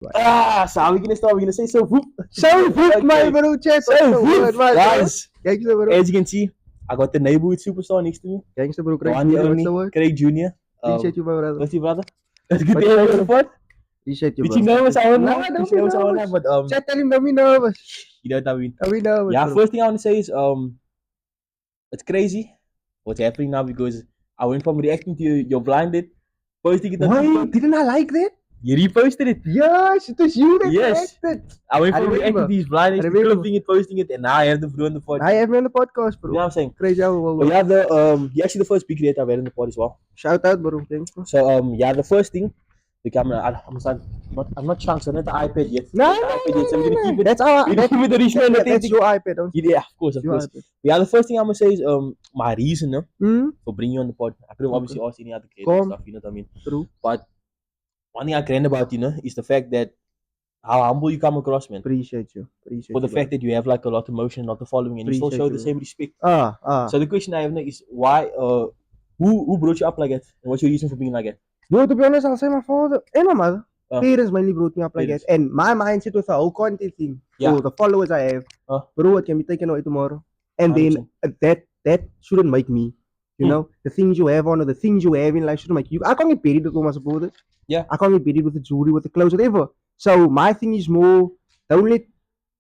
So how we gonna start? We're gonna say so whoop. So whoop, my bro, chat. So whoop, guys. Gangster, bro. As you can see, I got the neighborhood superstar next to me. Gangster, bro. The Craig one and Jr. What's only the word? Craig Jr. Appreciate you, my brother. What's your brother? It's good to What's have you your on the pod. Appreciate you, Did bro. you know what's our Nah, name? don't Did you know be what's our nervous. name? But Chat, tell him don't be nervous. you know what I mean. Don't be nervous, Yeah, bro. first thing I want to say is it's crazy what's happening now because I went from reacting to your blinded, posting it on Why? TikTok. Didn't I like that? You reposted it. Yes, it was you that Yes. reacted. I went I from reacting remember. to these blinded, I to remember. clipping it, posting it, and now I have the bro on the pod. I have me on the podcast, bro. You know what I'm saying? Crazy. But yeah, you're actually the first big creator I've had on the pod as well. Shout out, bro. Thanks, bro. So yeah, the first thing, I'm not chunks, I'm not the iPad yet. No, So we're gonna keep it. That's our. We're gonna keep it the original and That's authentic. your iPad, don't you? Yeah, of course. Your iPad. But yeah, the first thing I'm gonna say is my reason Hmm. for bringing you on the pod. I could have Okay. obviously asked any other creator and stuff, you know what I mean? True. But one thing I grand about, is the fact that how humble you come across, man. Appreciate you. Appreciate For the you, fact that you have like a lot of emotion, a lot of following, and you still Appreciate show you, the same respect. bro. So the question I have now is why who brought you up like that? And what's your reason for being like that? Yo, to be honest, I'll say my father and my mother. Uh. Parents mainly brought me up like Parents. that. And my mindset was the whole content thing. Yeah. So the followers I have, bro, it can be taken away tomorrow. And 100%. then that shouldn't make me. You know, the things you have on or the things you have in life shouldn't make you. I can't get buried with all my supporters. Yeah. I can't get buried with the jewelry, with the clothes, whatever. So my thing is more, don't let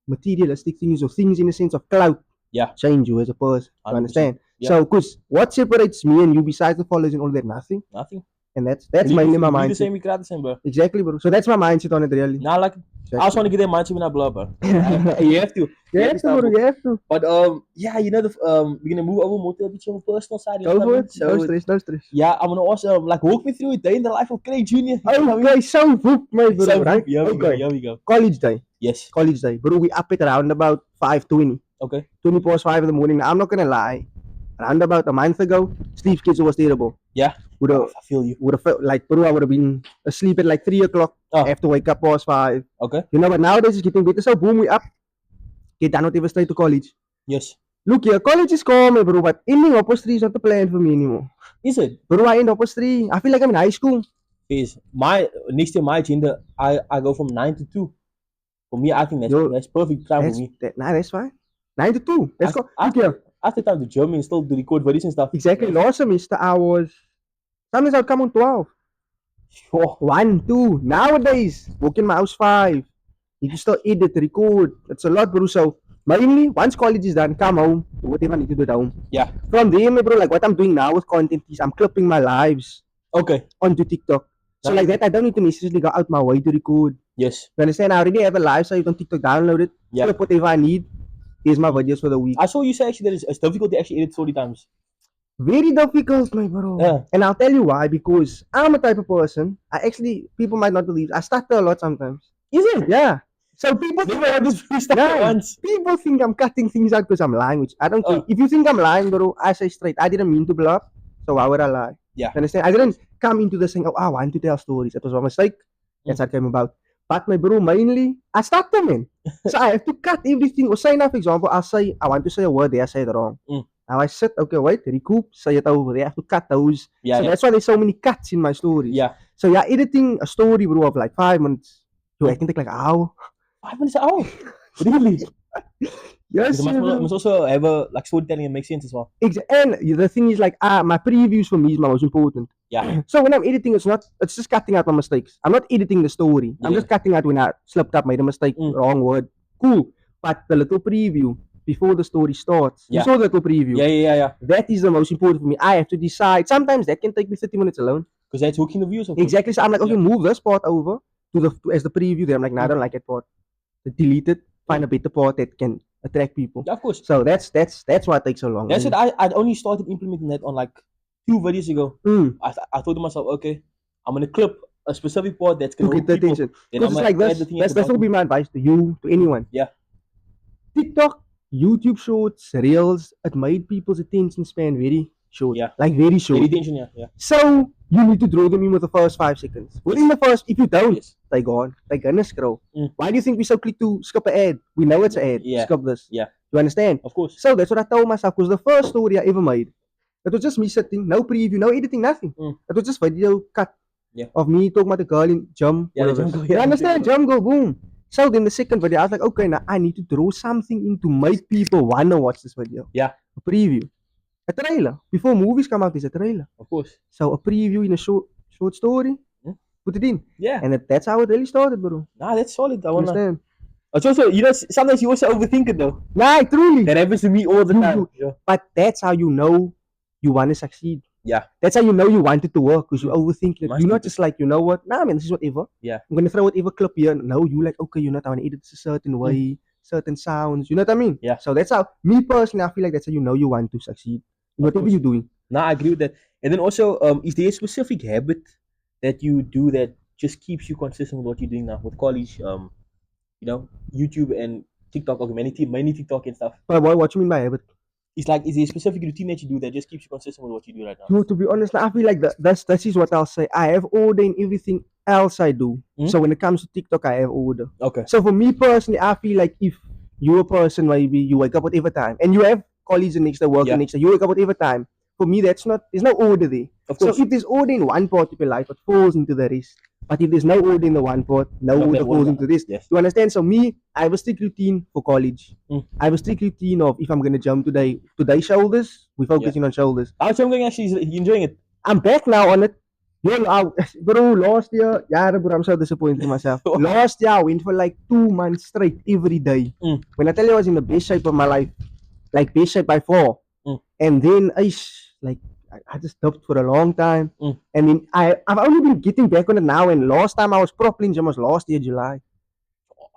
materialistic things or things in the sense of clout change you as a person. You 100%. understand? Yeah. So, because what separates me and you besides the followers and all that? Nothing. Nothing. And that's mainly my mindset. The same, we cry the same, bro. Exactly, bro. So that's my mindset on it, really. Now, like, I also want to get that mindset when I blow up, bro. You have to. You have to, bro. You have to. But yeah, we're gonna move over more to a bit of a personal side. Go for it. No stress, no stress. Yeah, I'm gonna also like walk me through a day in the life of Craig Jr. Okay, so whoop, my bro. So Right? Here we go. College day. Yes. College day, bro. We up at around about 5:20. Okay. 20 past 5 in the morning. Now, I'm not gonna lie. Around about a month ago, sleep schedule was terrible. Yeah. I feel you. Would have felt like, bro, I would have been asleep at like 3 o'clock. I have to wake up past 5. Okay. You know, but nowadays it's getting better. So boom, we up. Get done whatever straight to college. Yes. Look here, college is calm, bro, but ending Opus 3 is not the plan for me anymore. Is it? Bro, I end Opus 3. I feel like I'm in high school. Is next year my agenda, I go from 9 to 2. For me, I think that's perfect time for me. That's fine. 9 to 2. Let's go. After time to Germany and still to record videos and stuff. Exactly. Last semester I was sometimes I'd come on 12. Sure. 1, 2. Nowadays, walk in my house 5. You can still edit, record. It's a lot, bro. So mainly once college is done, come home, do whatever I need to do at home. Yeah. From there, bro, like what I'm doing now with content is I'm clipping my lives. Okay. Onto TikTok. So like that, I don't need to necessarily go out my way to record. Yes. You understand? I already have a live site on TikTok, download it. Yeah. Clip whatever I need. Here's my videos for the week. I saw you say actually that it's difficult to actually edit story times. Very difficult, my bro. Yeah. And I'll tell you why. Because I'm a type of person. People might not believe. I stutter a lot sometimes. Is it? Yeah. So people think people think I'm cutting things out because I'm lying, which I don't think. If you think I'm lying, bro, I say straight. I didn't mean to blow up. So why would I lie? Yeah. You understand? I didn't come into this saying, oh, I want to tell stories. It was a mistake. That's how it came about. But my bro, mainly, I stutter, man. So I have to cut everything. Or say now, for example, I want to say a word there, I say it wrong. Now I sit, okay, wait, recoup, say it over. They have to cut those. So that's why there's so many cuts in my stories. Yeah. So yeah, editing a story, bro, of like 5 minutes. I can take like an hour. 5 minutes an hour? Really? Yes. You must also have a storytelling and make sense as well. And the thing is like my previews for me is my most important. Yeah. So when I'm editing, it's just cutting out my mistakes. I'm not editing the story. I'm just cutting out when I slipped up, made a mistake, wrong word. Cool. But the little preview before the story starts. You saw the little preview. Yeah. That is the most important for me. I have to decide. Sometimes that can take me 30 minutes alone. Because that's hooking the views. Exactly. So I'm like, okay, move this part over as the preview. Then I'm like, no, I don't like that part. Delete it. Find a better part that can attract people. Yeah, of course. So that's why it takes so long. That's it. I'd only started implementing that on like 2 videos ago. I thought to myself, okay, I'm gonna clip a specific part that's gonna get the attention. Because it's like this. That's will be my advice to you, to anyone. Yeah. TikTok, YouTube Shorts, Reels, it made people's attention span very short. Yeah. Like very short. Very attention, yeah. So you need to draw them in with the first 5 seconds. Within the first, if you don't, they gone. They're gonna scroll. Why do you think we so quick to skip an ad? We know it's an ad. Yeah. Skip this. Yeah. You understand? Of course. So that's what I told myself. Because the first story I ever made, it was just me sitting, no preview, no editing, nothing. It was just video cut. Yeah. of me talking about the girl in jump. Yeah, the Whatever. jump go, You yeah, understand? Jump go boom. So then the second video, I was like, okay, now I need to draw something in to make people wanna watch this video. Yeah. A preview. A trailer. Before movies come out, there's a trailer. Of course. So a preview in a short story, put it in. Yeah. And that's how it really started, bro. Nah, that's solid. I wanna. Understand? It's also, you know, sometimes you also overthink it though. Nah, truly. That happens to me all the time. Yeah. But that's how you know you want to succeed. Yeah. That's how you know you want it to work, because you overthink it. Must You're do not just like, you know what? Nah, man, this is whatever. Yeah. I'm gonna throw whatever clip here. No, you like, okay, you know, I want to edit this a certain way, certain sounds. You know what I mean? Yeah. So that's how, me personally, I feel like that's how you know you want to succeed in whatever you're doing. Nah, I agree with that. And then also, is there a specific habit that you do that just keeps you consistent with what you're doing now with college? You know, YouTube and TikTok, okay, mainly TikTok and stuff. But what you mean by habit? It's like, is there a specific routine that you do that just keeps you consistent with what you do right now? To be honest, I feel like that is what I'll say. I have order in everything else I do. So when it comes to TikTok, I have order. Okay. So for me personally, I feel like if you're a person, maybe you wake up whatever time, and you have colleagues the next day, work the next day, you wake up whatever time. For me, there's no order there. Of course. So if there's order in one part of your life, it falls into the rest. But if there's no order in the one part, no order falls into this. Yes. You understand? So me, I have a strict routine for college. I have a strict routine of, if I'm gonna jump today shoulders, we're focusing on shoulders. How's jumping actually? You enjoying it? I'm back now on it. Bro, last year, bro, I'm so disappointed in myself. Last year, I went for like 2 months straight every day. When I tell you I was in the best shape of my life, like best shape by far. And then I just stopped for a long time. And then I've only been getting back on it now. And last time I was properly in gym was last year, July.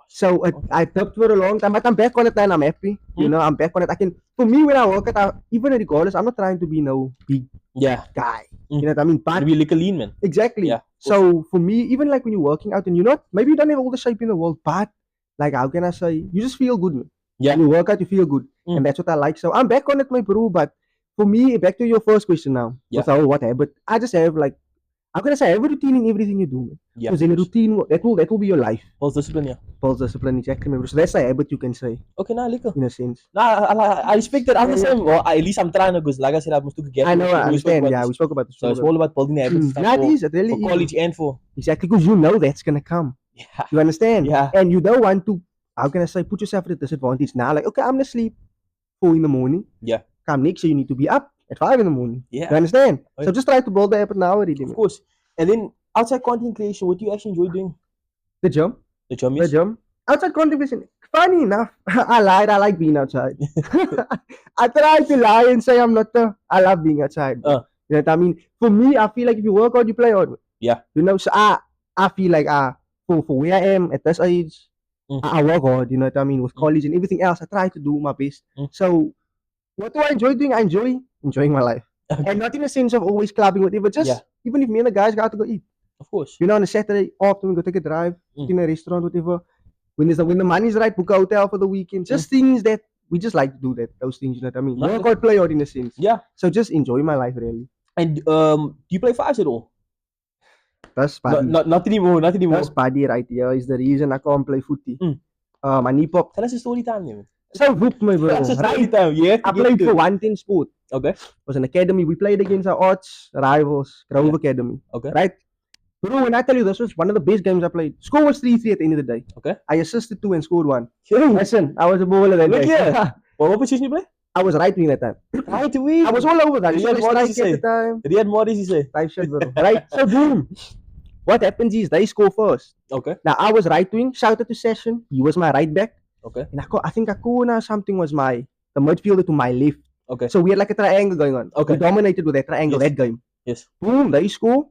So I stopped for a long time, but I'm back on it and I'm happy. You know, I'm back on it. For me, when I work it, even regardless, I'm not trying to be no big guy. You know what I mean? But to be like a lean man. Exactly. Yeah. So for me, even like when you're working out and maybe you don't have all the shape in the world, but like, how can I say, you just feel good, man. Yeah. When you work out, you feel good. And that's what I like. So I'm back on it, my bro. But for me, back to your first question now. Yeah. What habit? I just have like, how can I say, I have a routine in everything you do, man. Yeah. Because in a routine, that will be your life. Pulse discipline, yeah. Pulse discipline, exactly, my bro. So that's a habit you can say. Okay, nah, liquor. In a sense. Nah, I respect that. I'm the same. Well, at least I'm trying to, because like I said, I must took a gap. I know, I understand. Yeah, we spoke about this. So it's all about building habits. That is, it really for college and for. Exactly, because you know that's going to come. Yeah. You understand? Yeah. And you don't want to, how can I say, put yourself at a disadvantage now. Like, okay, I'm going to sleep 4 in the morning. Yeah. Come next year, you need to be up at 5 in the morning. Yeah. You understand? Okay. So just try to build the habit now already. Of course. And then outside content creation, what do you actually enjoy doing? The gym. The gym, yes. The gym. Outside content creation. Funny enough, I lied. I like being outside. I tried to lie and say I'm not I love being outside. You know what I mean? For me, I feel like if you work hard, you play hard. Yeah. You know, so I feel like for where I am at this age, I work hard, you know what I mean, with college and everything else. I try to do my best. So what do I enjoy doing? I enjoy enjoying my life. Okay. And not in the sense of always clubbing, whatever, just even if me and the guys got to go eat. Of course. You know, on a Saturday after we go take a drive, in a restaurant, whatever. When the money's right, book a hotel for the weekend. Just things that we just like to do, those things, you know what I mean? Work hard, play hard in a sense. Yeah. So just enjoy my life, really. And do you play fives at all? That's paddy. Not anymore. That's paddy right here is the reason I can't play footy. My knee pop. Tell us a story time, man. So hook, my bro. That's a story time. Yeah. I played for 110 Sport. Okay. It was an academy. We played against our arch rivals, Grove Academy. Okay. Right? Bro, when I tell you this was one of the best games I played. Score was 3-3 at the end of the day. Okay. I assisted 2 and scored 1. Listen, I was a bowler that day. Yeah. What position you play? I was right wing that time. Right wing? I was all over that. Riyad Mahrez, you say? Riyad Mahrez, you say? Type shit, bro. Right? So, boom. What happens is they score first. Okay. Now, I was right wing. Shout out to Session. He was my right back. Okay. And I think Akuna something was the midfielder to my left. Okay. So we had like a triangle going on. Okay. We dominated with that triangle that game. Yes. Boom, they score.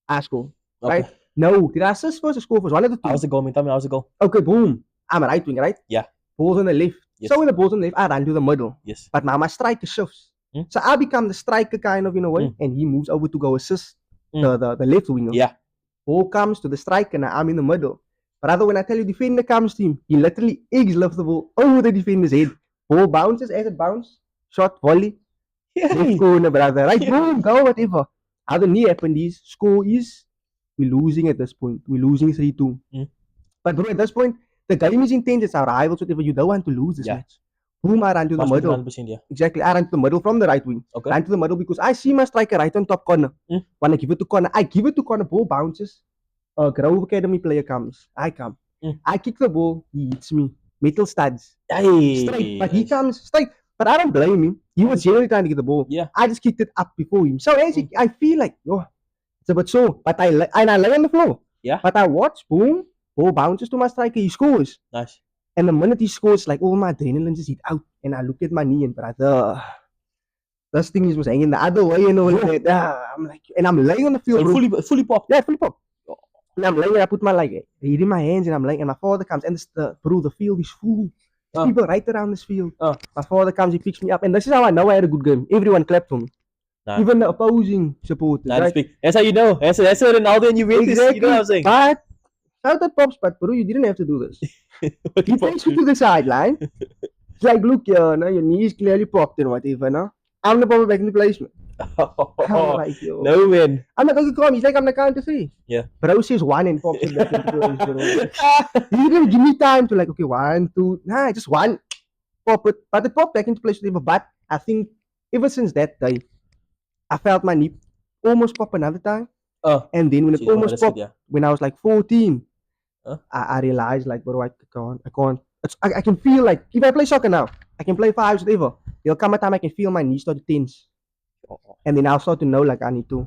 I score. Okay. Right? No, did I assist first or score first? One of the two. I was the goal, man. Tell me, I was the goal. Okay, boom. I'm a right wing, right? Yeah. Ball's on the left. Yes. So with the ball's on the left, I run to the middle. Yes. But now my striker shifts. So I become the striker kind of in a way, and he moves over to go assist the left winger. Yeah. Ball comes to the striker, and I'm in the middle. Brother, when I tell you defender comes to him, he literally eggs lifts the ball over the defender's head. Ball bounces as it bounces. Shot, volley. Left corner, brother. Right, boom, go, whatever. How the knee happened is, score is, we're losing at this point. We're losing 3-2. But bro, at this point, the game is intense. It's our rivals, whatever. You don't want to lose this match. Boom, I ran to the Must be middle. 100%, yeah. Exactly, I ran to the middle from the right wing. Okay. Ran to the middle because I see my striker right on top corner. Mm. When I give it to corner, ball bounces. Grove Academy player comes. I come. Mm. I kick the ball, he hits me. Metal studs. Straight. But he Nice. comes straight. But I don't blame him. He was generally trying to get the ball. Yeah. I just kicked it up before him. So as I feel like, it's a bit so. But I lay on the floor. Yeah. But I watch, boom, ball bounces to my striker, he scores. Nice. And the minute he scores, like all my adrenaline just hit out. And I look at my knee and brother, this thing was hanging the other way and all that. I'm like, and I'm laying on the field. So fully popped. Yeah, fully popped. And I'm laying, I put my like head in my hands and I'm laying, and my father comes, and the field is full. There's people right around this field. My father comes, he picks me up, and this is how I know I had a good game. Everyone clapped for me. Nah. Even the opposing supporters. Nah, right? That's how you know. That's how Ronaldo and Juventus. Exactly. You know what I'm saying? But shout out Pops, but bro, you didn't have to do this. He takes you to the sideline. It's like, look here, no, your knee is clearly popped and whatever, no? I'm the ball back in the placement. I'm like, yo. No, man. I'm like, okay, come. He's like, I'm the count to 3. Yeah. Bro says 1 and pops it back into place. He didn't give me time to like, okay, 1, 2. Nah, just 1. Pop it. But it popped back into place. But I think ever since that day, I felt my knee almost pop another time. And then when it almost popped, when I was like 14, I realized like, bro, I can't. I can feel like, if I play soccer now, I can play 5s, whatever. There'll come a time I can feel my knees start to tense. And then I'll start to know like I need to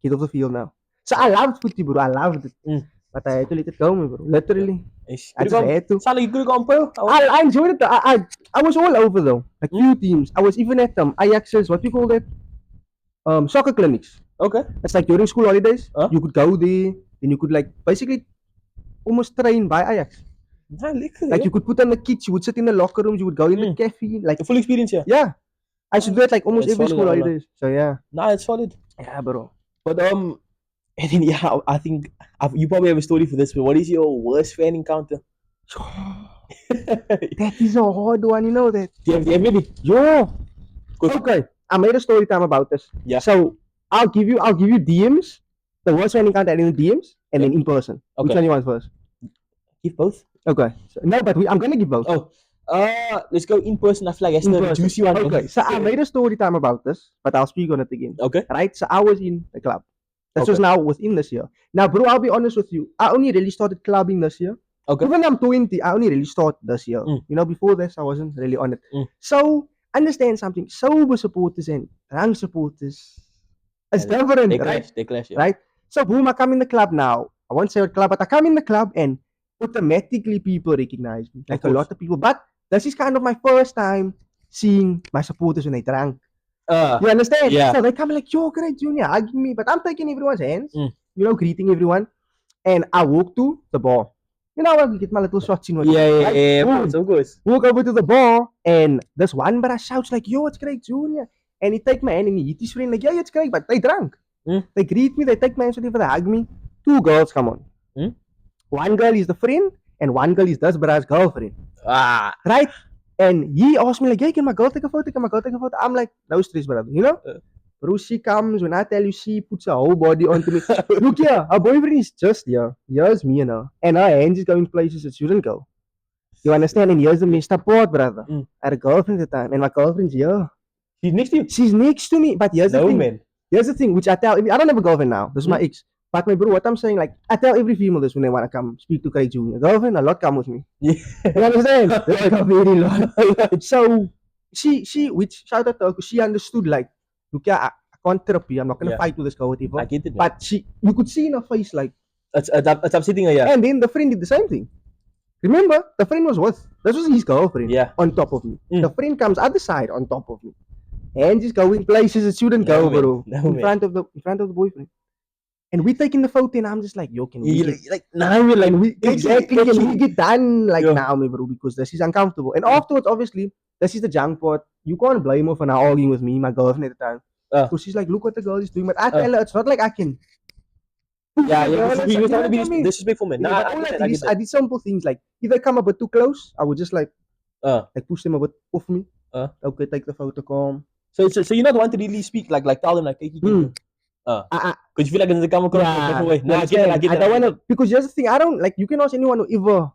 get off the field now. So I loved footy, bro. I loved it. But I had to let it go, bro. Literally. I just had to. Sound like you could have gone pro. I enjoyed it. I was all over though. Like few teams. I was even at Ajax's, what do you call that? Soccer clinics. Okay. It's like during school holidays. You could go there and you could like basically almost train by Ajax. Like you could put on the kits, you would sit in the locker rooms, you would go in the cafe, like the full experience, yeah. Yeah. I should do it like almost every school holidays. So yeah. Nah, it's solid. Yeah, bro. But and then I think you probably have a story for this, but what is your worst fan encounter? That is a hard one, you know that. Do you have maybe? Yo. Okay. I made a story time about this. Yeah. So I'll give you DMs, the worst fan encounter in the DMs, and then in person. Okay. Which one you want first? Give both. Okay. So, no, but I'm gonna give both. Oh. Let's go in person. I feel like that's the juicy one. Okay, so I made a story time about this, but I'll speak on it again. Okay. Right? So I was in the club. This was now within this year. Now, bro, I'll be honest with you. I only really started clubbing this year. Okay. Even I'm 20, I only really started this year. You know, before this, I wasn't really on it. So, understand something. Sober supporters and drunk supporters, it's different, right? They clash, yeah. Right? So, boom, I come in the club now. I won't say what club, but I come in the club and automatically people recognize me. Like a lot of people. But this is kind of my first time seeing my supporters when they drank. You understand? Yeah. So they come like, yo, great Junior, hugging me. But I'm taking everyone's hands, you know, greeting everyone. And I walk to the bar. You know, I get my little shots in. Yeah. So good. Walk over to the bar, and this one brother shouts like, yo, it's great Junior. And he take my hand and he hit his friend like, yeah, it's great. But they drank. They greet me, they take my hand, so they hug me. 2 girls come on. One girl is the friend, and one girl is this brother's girlfriend. Right? And he asked me like, hey, can my girl take a photo? I'm like, no stress, brother, you know? Bro, she comes, when I tell you, she puts her whole body onto me. Look here, her boyfriend is just here. Here's me and her. And her hands is going places it shouldn't go. You understand? And here's the messed up part, brother. I had a girlfriend at the time, and my girlfriend's here. She's next to you? She's next to me, but here's the thing. Man. Here's the thing, which I tell, I don't have a girlfriend now. This is my ex. But my bro, what I'm saying, like, I tell every female this when they want to come speak to Craig Jr. Girlfriend, a lot come with me. Yeah. You understand? Like a very lot. So, she, which, shout out to her, because she understood, like, look, yeah, I can't trip you. I'm not going to fight with this girl, whatever. I get it, man. But you could see in her face, like, it's upsetting her, yeah. And then the friend did the same thing. Remember, the friend was this was his girlfriend on top of me. The friend comes other side on top of me. And just going places it shouldn't go, bro. In front of the boyfriend. And we taking the photo, and I'm just like, yo, can we get done like now, me bro, because this is uncomfortable. And afterwards, obviously, this is the junk part. You can't blame her for now arguing with me, my girlfriend at the time. Because she's like, look what the girl is doing. But I tell her, it's not like I can. You trying to be disrespectful, man. I did simple things like, if they come a bit too close, I would just like push them a bit off me. Okay, take the photo, calm. So you're not one to really speak like tell them like, hey, because you feel like it's a come across a different way. No, I get that. I don't want to, because here's the thing, I don't like, you can ask anyone who ever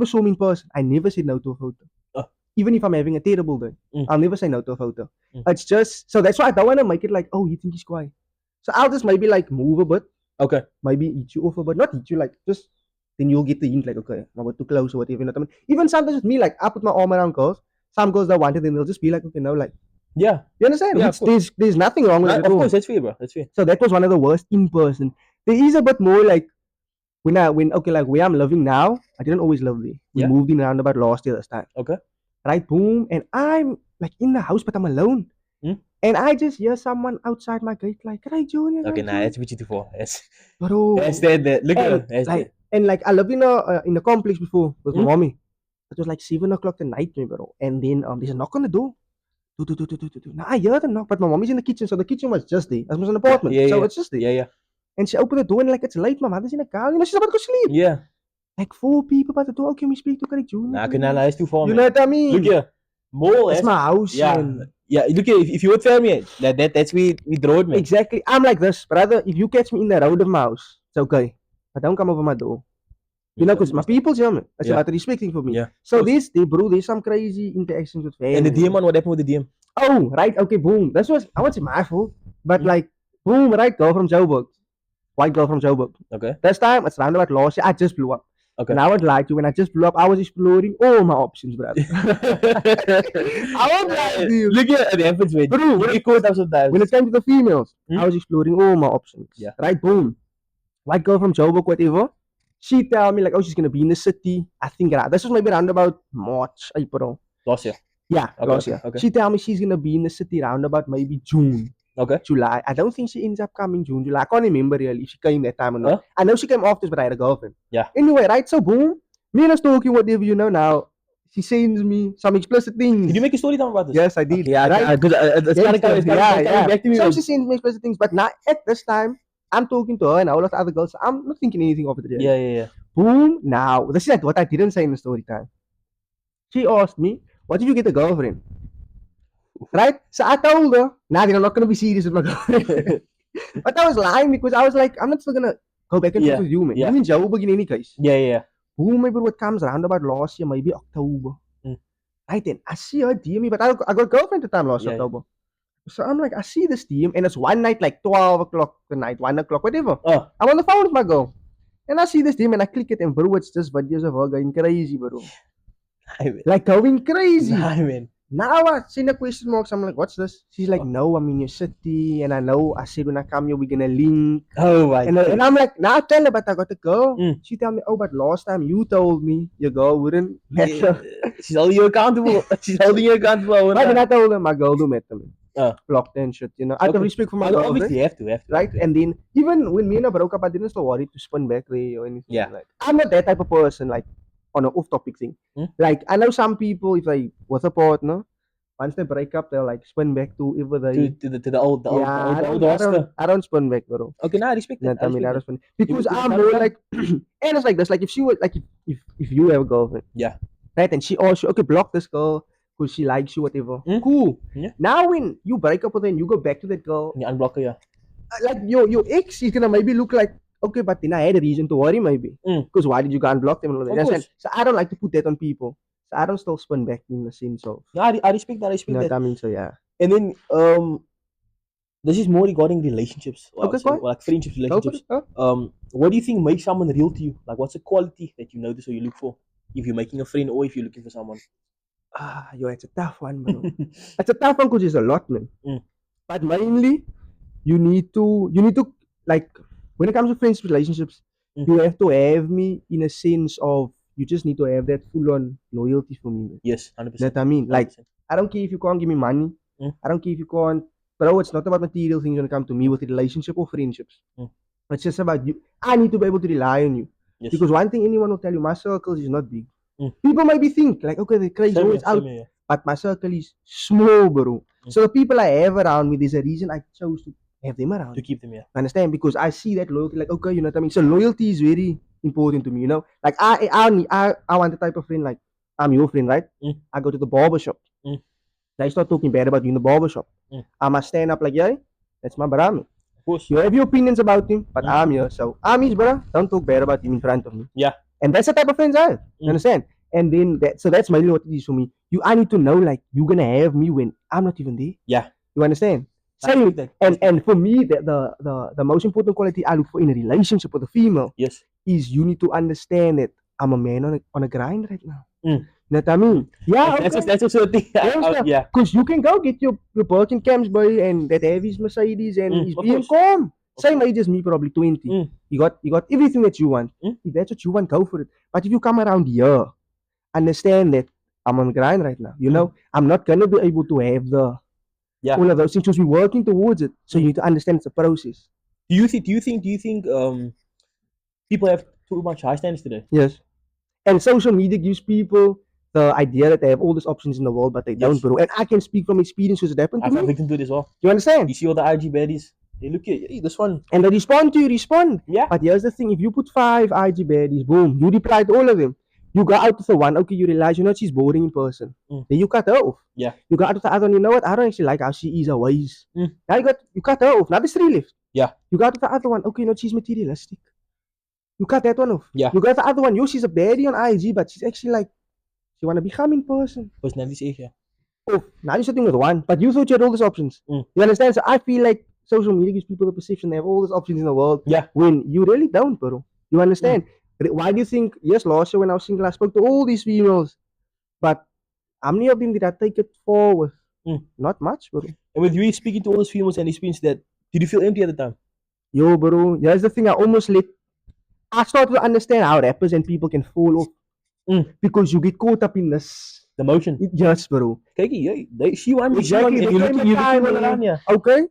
saw me in person. I never said no to a photo. even if I'm having a terrible day, Mm. I'll never say no to a photo. Mm. It's just so that's why I don't want to make it like, oh, you think he's quiet. So I'll just maybe like move a bit, Okay. maybe eat you off a bit, not eat you, like just then you'll get the hint, like, okay, I'm about too close or whatever. You know what I mean? Even sometimes with me, like I put my arm around girls. Some girls that want it, then they'll just be like, okay, no, like, Yeah. you understand? Yeah, Which of course. there's nothing wrong with it Of at all. course, that's fair, bro. That's fair. So that was one of the worst in person. There is a bit more like when okay, like where I'm living now, I didn't always live there. We Yeah. moved in around about last year this time. Okay. Right, boom, and I'm like in the house, but I'm alone. And I just hear someone outside my gate like, "Hey, Junior." Okay, nah, that's what you do for. That's Bro. that. Look at And her. That's like, and like I lived in a complex before with my mommy. It was like 7 o'clock at night, bro. And then there's a knock on the door. Now I hear the knock, but my mommy's in the kitchen, so the kitchen was just there. It was an apartment, so it's just there. Yeah. And she opened the door and like it's late, my mother's in the car, you know, she's about to go sleep. Yeah. Like 4 people by the door. Can we speak to Correct Junior? Nah, nah, it's too far, You man. know what I mean? Look here. Mall, It's my house. Yeah. Man. Yeah, look here, if you would tell me that's we road, man. Exactly. I'm like this, brother. If you catch me in the road of my house, it's okay. But don't come over my door. You know, because my people's here, man. That's about respecting for me. Yeah. So there's some crazy interactions with family. And the DM, man, what happened with the DM? Oh, right. Okay, boom. This was, I won't say my fault, but like, boom, right, girl from Joburg. White girl from Joburg. Okay. This time, it's round about last year, I just blew up. Okay. And I would lie to you, when I just blew up, I was exploring all my options, brother. I won't lie to you. Look at the happens, man. Bro, when it came to the females, I was exploring all my options. Yeah. Right, boom. White girl from Joburg, whatever. She tell me like, oh, she's gonna be in the city. I think this was maybe around about March, April. Last year. Yeah, last year. Okay. She tell me she's gonna be in the city around about maybe June. Okay. July. I don't think she ends up coming June, July. I can't remember really if she came that time or not. I know she came after, but I had a girlfriend. Yeah. Anyway, right? So boom, me and her talking, whatever, you know. Now she sends me some explicit things. Did you make a story time about this? Yes, I did. Okay, yeah, right? It's coming back to me. So she sends me explicit things, but now at this time, I'm talking to her and all of the other girls. So I'm not thinking anything of it. Yeah. Boom. Now, this is like what I didn't say in the story time. She asked me, what if you get a girlfriend? Right? So I told her, nah, I'm not going to be serious with my girlfriend. But I was lying because I was like, I'm not still going to go back and forth with you, man. You mean Joburg in any case. Yeah. Boom, maybe what comes around about last year, maybe October. Right then, I see her DM me, but I got a girlfriend at the time last October. So I'm like, I see this DM, and it's one night, like 12 o'clock the night, 1 o'clock, whatever. I'm on the phone with my girl. And I see this DM, and I click it, and bro, it's just videos of her going crazy, bro. Like going crazy. Now I seen the question marks. I'm like, what's this? She's like, no, I'm in your city, and I know. I said when I come here, we're gonna link. Oh my! And I'm like, nah, tell her, but I got a girl. She tell me, oh, but last time you told me your girl wouldn't matter. She's holding you accountable. She's holding you accountable. But then I told her my girl do matter, man. Blocked and shit, you know. Out of respect for my girl. Obviously, you have to. Right? And then even when me and her broke up, I didn't still worry to spin back there or anything. Yeah. Like, I'm not that type of person. Like on an off-topic thing. Like I know some people, if they with a partner, once they break up, they'll like spin back to either they to the old roster. I don't spin back, bro. Okay, now I respect that. I mean, I don't spin because I'm more like, and it's like this. Like if she was like if you have a girlfriend, right, and she also okay block this girl because she likes you, whatever. Cool. Yeah. Now when you break up with her and you go back to that girl, you unblock her. Like your ex is gonna maybe look like. Okay, but then I had a reason to worry, maybe. Because why did you go and block them? So I don't like to put that on people. So I don't still spin back in the sense of. Yeah, I respect that. You know what I mean? So yeah. And then this is more regarding relationships. Like friendships, relationships. What do you think makes someone real to you? Like, what's a quality that you notice or you look for if you're making a friend or if you're looking for someone? It's a tough one, bro. It's a tough one because there's a lot, man. But mainly, you need to like. When it comes to friends, relationships, you have to have me in a sense of you just need to have that full-on loyalty for me. Man. Yes, 100%. You know what I mean? 100%. Like, I don't care if you can't give me money. I don't care if you can't. Bro, it's not about material things when it comes to me with a relationship or friendships. It's just about you. I need to be able to rely on you. Yes. Because one thing anyone will tell you, my circle is not big. People maybe think, like, okay, the crazy always out. But my circle is small, bro. So the people I have around me, there's a reason I chose to have them around. To keep them, yeah. Understand? Because I see that loyalty, like, okay, you know what I mean? So loyalty is very important to me, you know? Like, I want the type of friend, like, I'm your friend, right? I go to the barber shop. They start talking bad about you in the barber shop. I must stand up like, yeah, that's my brother. Of course. You have your opinions about him, but I'm here. So I'm his brother. Don't talk bad about him in front of me. Yeah. And that's the type of friends I have. You understand? And then, that's mainly what it is for me. I need to know like you're gonna have me when I'm not even there. Yeah. You understand? I Same. respect that. I respect And for me, the most important quality I look for in a relationship with a female Yes. is you need to understand that I'm a man on a grind right now. Mm. You know what I mean? Yeah, That's also a thing. Yeah. Because you can go get your Birkin cams, boy, and that have his Mercedes and he's Of being course. calm. Same age as me, probably 20. Mm. You got everything that you want. If that's what you want, go for it. But if you come around here, understand that I'm on grind right now. You know, I'm not gonna be able to have Yeah. all of those things because we're working towards it. So you need to understand it's a process. Do you think people have too much high standards today? Yes. And social media gives people the idea that they have all these options in the world, but they don't, Yes. bro. And I can speak from experience because it happened to I've been me. victim to it as well. You understand? You see all the IG baddies. They look at hey, this one. And they respond to you, respond. Yeah. But here's the thing: if you put 5 IG baddies, boom, you reply to all of them. You go out with the one, okay, you realize you know she's boring in person. Then you cut her off. Yeah. You go out with the other one, you know what? I don't actually like how she is her ways. Now you cut her off. Now there's 3 left. Yeah. You go out with the other one, okay, you know she's materialistic. You cut that one off. Yeah. You got the other one, yo, she's a baddie on IG, but she's actually like she wanna become in person. Personality, yeah. Oh, now you're sitting with one, but you thought you had all these options. You understand? So I feel like social media gives people the perception they have all these options in the world. Yeah. When you really don't, bro. You understand? Why do you think? Yes, last year when I was single, I spoke to all these females, but how many of them did I take it forward? Not much, bro. And with you speaking to all those females and experience that, did you feel empty at the time? Yo, bro. Here's the thing. I started to understand how rappers and people can fall off because you get caught up in this. The motion. Yes, bro. She won. Exactly. You're looking around, yeah. Okay.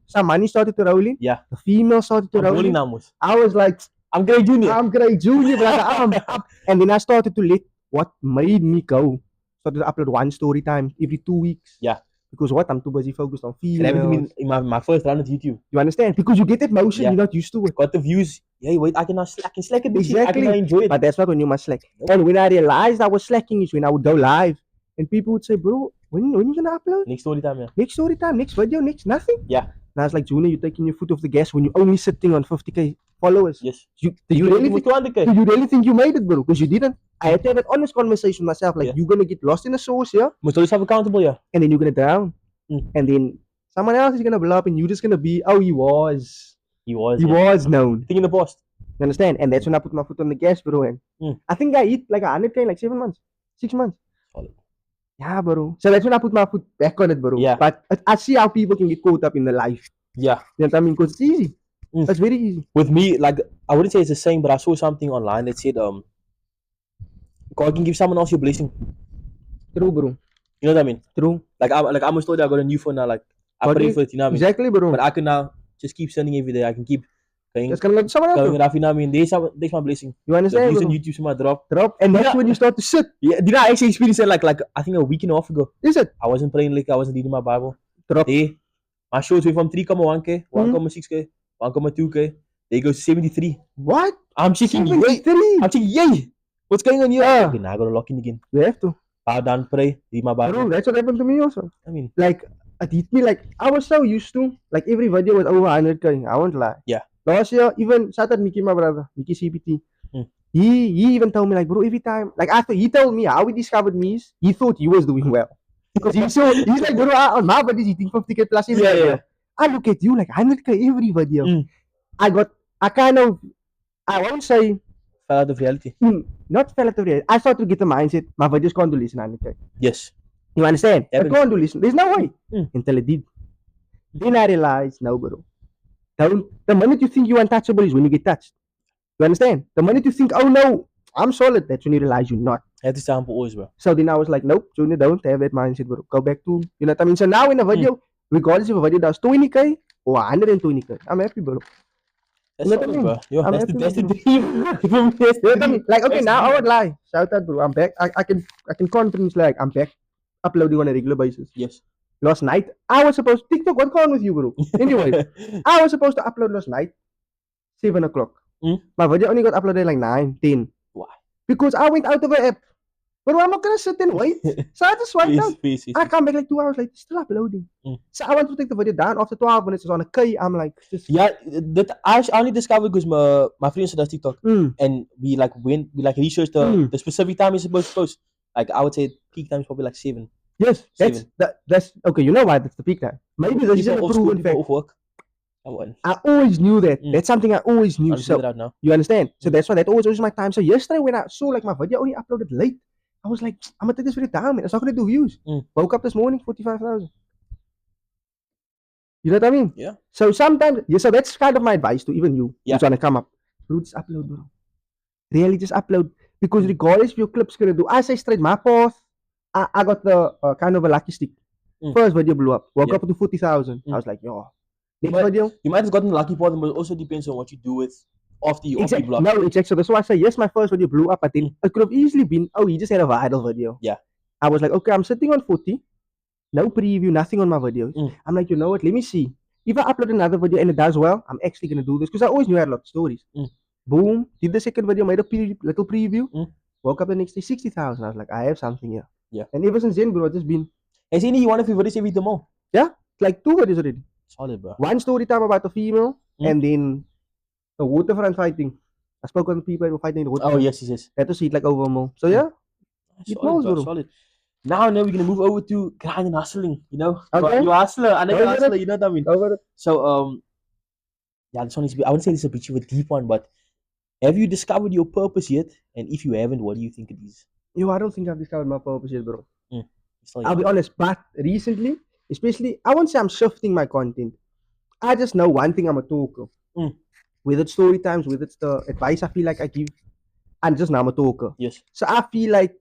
Some money started to roll in. Yeah. The female started to roll in. I was like, I'm Grey Junior. I'm Grey Junior, brother. I'm up. And then I started to let what made me go. Started to upload one story time every 2 weeks. Yeah. Because what? I'm too busy focused on It happened to females. me in my first run at YouTube. You understand? Because you get that motion, you're not used to it. Got the views. Hey, wait, I can slack a bit. Exactly. I can enjoy it. But that's not when you must slack. And when I realized I was slacking is when I would go live. And people would say, bro, when you gonna upload? Next story time, yeah. Next story time, next video, next nothing. Yeah. And I was like, Junior, you're taking your foot off the gas when you're only sitting on 50k followers. Yes. Do you really think you made it, bro? Because you didn't. I had to have an honest conversation with myself. Like, you're gonna get lost in the sauce here. Must always have accountable, yeah. And then you're gonna drown. And then someone else is gonna blow up and you're just gonna be, oh, he was known. Think in the past. You understand? And that's when I put my foot on the gas, bro. And I think I hit like 100k in like 7 months. 6 months. Solid. Yeah, bro. So that's when I put my foot back on it, bro. Yeah. But I see how people can get caught up in the life. Yeah. You know what I mean? Because it's easy. It's very easy. With me, like, I wouldn't say it's the same, but I saw something online that said, God can give someone else your blessing. True, bro. You know what I mean? True. Like I'm a story. I got a new phone now. Like I pray for it. You know what I mean? Exactly, bro. But I can now just keep sending every day. I can keep going. Just gonna let someone else. Going enough, you know what I mean? There's my blessing. You understand? The views on YouTube, my drop. And that's when you start to sit. Yeah. Did I actually experience it? Like I think a week and a half ago. Is it? I wasn't praying. Like I wasn't reading my Bible. Drop. My shows went from 3,1k, 1,6k, 1,2k. They go 73. What? I'm checking. 73. I'm checking. Yay! What's going on here? Okay, now I gotta lock in again. You have to. Bow down, pray, read my Bible. Bro, that's what happened to me also. I mean, like it hit me like I was so used to like every video was over 100k. I won't lie. Yeah. Last year, even shout out Mickey, my brother, Mickey CPT. He even told me like, bro, every time like after he told me how he discovered me, he thought he was doing well because he's like, bro, on my body's eating 50k plus every video. Yeah. I look at you like 100k every video. I won't say fell out of reality. Not fell out of reality. I started to get the mindset my videos can't do listen 100k. Yes. You understand? I can't do listen. There's no way. Until it did. Then I realized, no, bro. The minute you think you're untouchable is when you get touched. You understand? The minute you think, oh no, I'm solid, that's when you realize you're not. That is sample always, bro. So then I was like, nope, Junior, don't have that mindset, bro. Go back to, you know what I mean? So now in a video, regardless if a video does 20k or 120k, I'm happy, bro. That's you know solid, bro. Yo, that's the dream. Like, okay, now I won't lie. Shout out, bro. I'm back. I can confidence like I'm back uploading on a regular basis. Yes. Last night, I was supposed TikTok, what's going on with you, bro? Anyway, I was supposed to upload last night, 7 o'clock. My video only got uploaded like 9, 10. Why? Because I went out of the app. But I'm not gonna sit and wait. So I just swiped out. I come back like 2 hours later, still uploading. So I want to take the video down. After 12 minutes, it's on a K. I'm like, yeah, that I only discovered because my friends does TikTok, and we researched the specific time you're supposed to post. Like I would say peak time is probably like 7. Yes, Seven. that's okay. You know why that's the peak time? Maybe this isn't a People off school, proven people fact. off work. Come on. I always knew that. Mm. That's something I always knew. I'll figure So that out now. you understand? So Mm. that's why that always was my time. So yesterday when I saw like my video only uploaded late, I was like, I'm gonna take this video down, man. It's not gonna do views. Mm. Woke up this morning, 45,000. You know what I mean? Yeah. So sometimes, yeah. So that's kind of my advice to even you Yeah. who's trying to come up. Bro, just upload, bro. Really, just upload because Mm. regardless if your clip's gonna do, I say straight my path. I got the kind of a lucky stick. Mm. First video blew up. Woke Yeah. up to 40,000. I Mm. was like, yo. Next video. You might have gotten the lucky part, but it also depends on what you do with after you Exactly. block. No, exactly. So that's why I say yes. My first video blew up, but then Mm. it could have easily been, oh, he just had a viral video. Yeah. I was like, okay, I'm sitting on 40, no preview, nothing on my videos. Mm. I'm like, you know what? Let me see. If I upload another video and it does well, I'm actually gonna do this because I always knew I had a lot of stories. Mm. Boom, did the second video, made a little preview. Mm. Woke up the next day, 60,000. I was like, I have something here. Yeah. And ever since then, bro, it's just been. Has any one of your videos every the more? Yeah, like 2 videos already. Solid, bro. One story time about a female, and then the waterfront fighting. I spoke on people who were fighting in the waterfront. Oh yes. Had to see it like over a mall. So yeah, Solid, bro. Solid. Now we're gonna move over to grind and hustling. You know, okay. You're a hustler. I know you're a hustler. You know what I mean. Over it. So yeah, this one is. I wouldn't say this is a bit of a deep one, but have you discovered your purpose yet? And if you haven't, what do you think it is? Yo, I don't think I've discovered my purpose yet, bro. Still I'll be honest, but recently, especially, I won't say I'm shifting my content. I just know one thing I'm a talker. Whether it's story times, whether it's the advice I feel like I give, and just now I'm a talker. Yes. So I feel like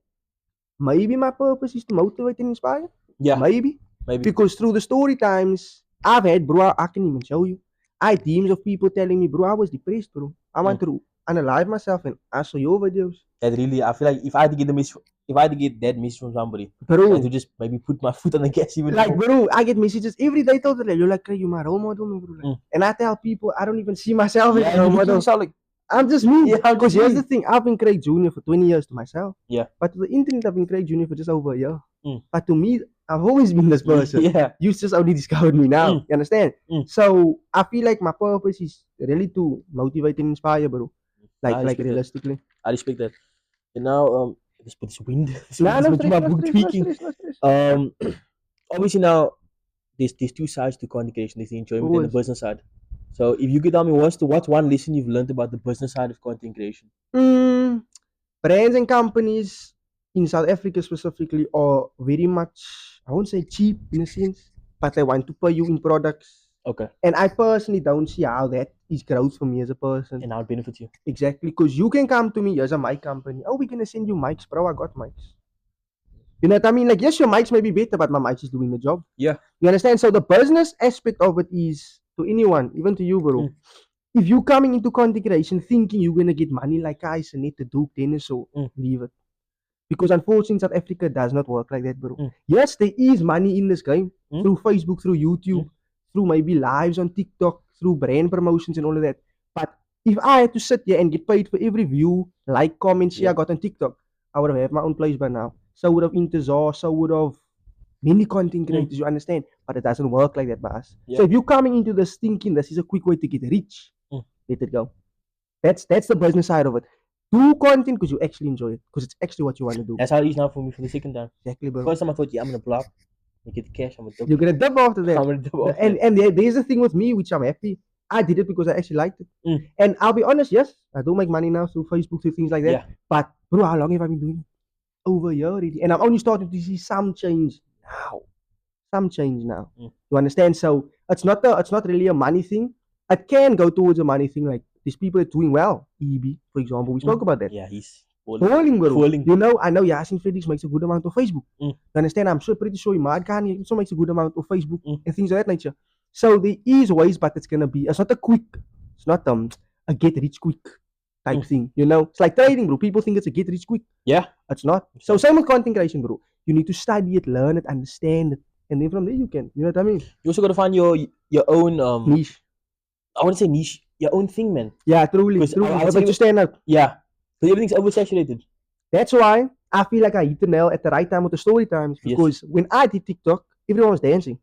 maybe my purpose is to motivate and inspire. Yeah. Maybe. Because through the story times I've had, bro, I can even show you. I had DMs of people telling me, bro, I was depressed, bro. I want to analyze myself and I saw your videos. That really, I feel like if I had to get the message, if I had to get that message from somebody, bro, I had to just maybe put my foot on the gas even like, more. bro, I get messages every day totally. You're like, you're my role model, bro. Like, and I tell people I don't even see myself as a role model. Like, I'm just me. Yeah, because here's the thing, I've been Craig Jr. for 20 years to myself. Yeah. But to the internet, I've been Craig Jr. for just over a year. But to me, I've always been this person. Yeah. You just only discovered me now. You understand? So I feel like my purpose is really to motivate and inspire, bro. Like realistically. I respect that. And now, let's put this wind. Tweaking. Obviously now, there's two sides to content creation. There's the enjoyment and the business side. So if you could tell me what's one lesson you've learned about the business side of content creation? Brands and companies in South Africa specifically are very much, I won't say cheap in a sense, but they want to pay you in products. Okay. And I personally don't see how that is growth for me as a person. And how it benefits you. Exactly, because you can come to me as a mic company. Oh, we're gonna send you mics, bro. I got mics. You know what I mean? Like, yes, your mics may be better, but my mics is doing the job. Yeah. You understand? So the business aspect of it is to anyone, even to you, bro. If you coming into content creation thinking you're gonna get money like I said, need to do Dennis, so leave it. Because unfortunately, South Africa does not work like that, bro. Yes, there is money in this game through Facebook, through YouTube, through maybe lives on TikTok, through brand promotions and all of that. But if I had to sit here and get paid for every view, like, comment, share I got on TikTok, I would have had my own place by now. So would have Intezar, so would have many content creators, you understand? But it doesn't work like that by us. So if you're coming into this thinking this is a quick way to get rich, let it go. That's the business side of it. Do content because you actually enjoy it, because it's actually what you want to do. That's how it is now for me for the second time. Exactly, bro. First time I thought, I'm gonna block, I get the cash, I'm gonna dip. You're gonna dip after that. I'm gonna dip after and there's a thing with me which I'm happy. I did it because I actually liked it. And I'll be honest, yes, I do make money now through Facebook, through things like that. Yeah. But bro, how long have I been doing it? Over a year already. And I'm only starting to see some change now. You understand? So it's not really a money thing. It can go towards a money thing. Like these people are doing well. EB, for example, we spoke about that. Yeah, he's falling, bro. You know, I know Yasin Felix makes a good amount of Facebook. You understand? I'm pretty sure Imad Khan also makes a good amount of Facebook and things of that nature. So there is ways, but it's not a get rich quick type thing. You know, it's like trading, bro. People think it's a get rich quick. Yeah, it's not. So same with content creation, bro. You need to study it, learn it, understand it, and then from there you can. You know what I mean? You also gotta find your own niche. I wouldn't say niche, your own thing, man. Yeah, truly. I would to stand out. Yeah, because everything's oversaturated. That's why I feel like I hit the nail at the right time with the story times. Because when I did TikTok, everyone was dancing.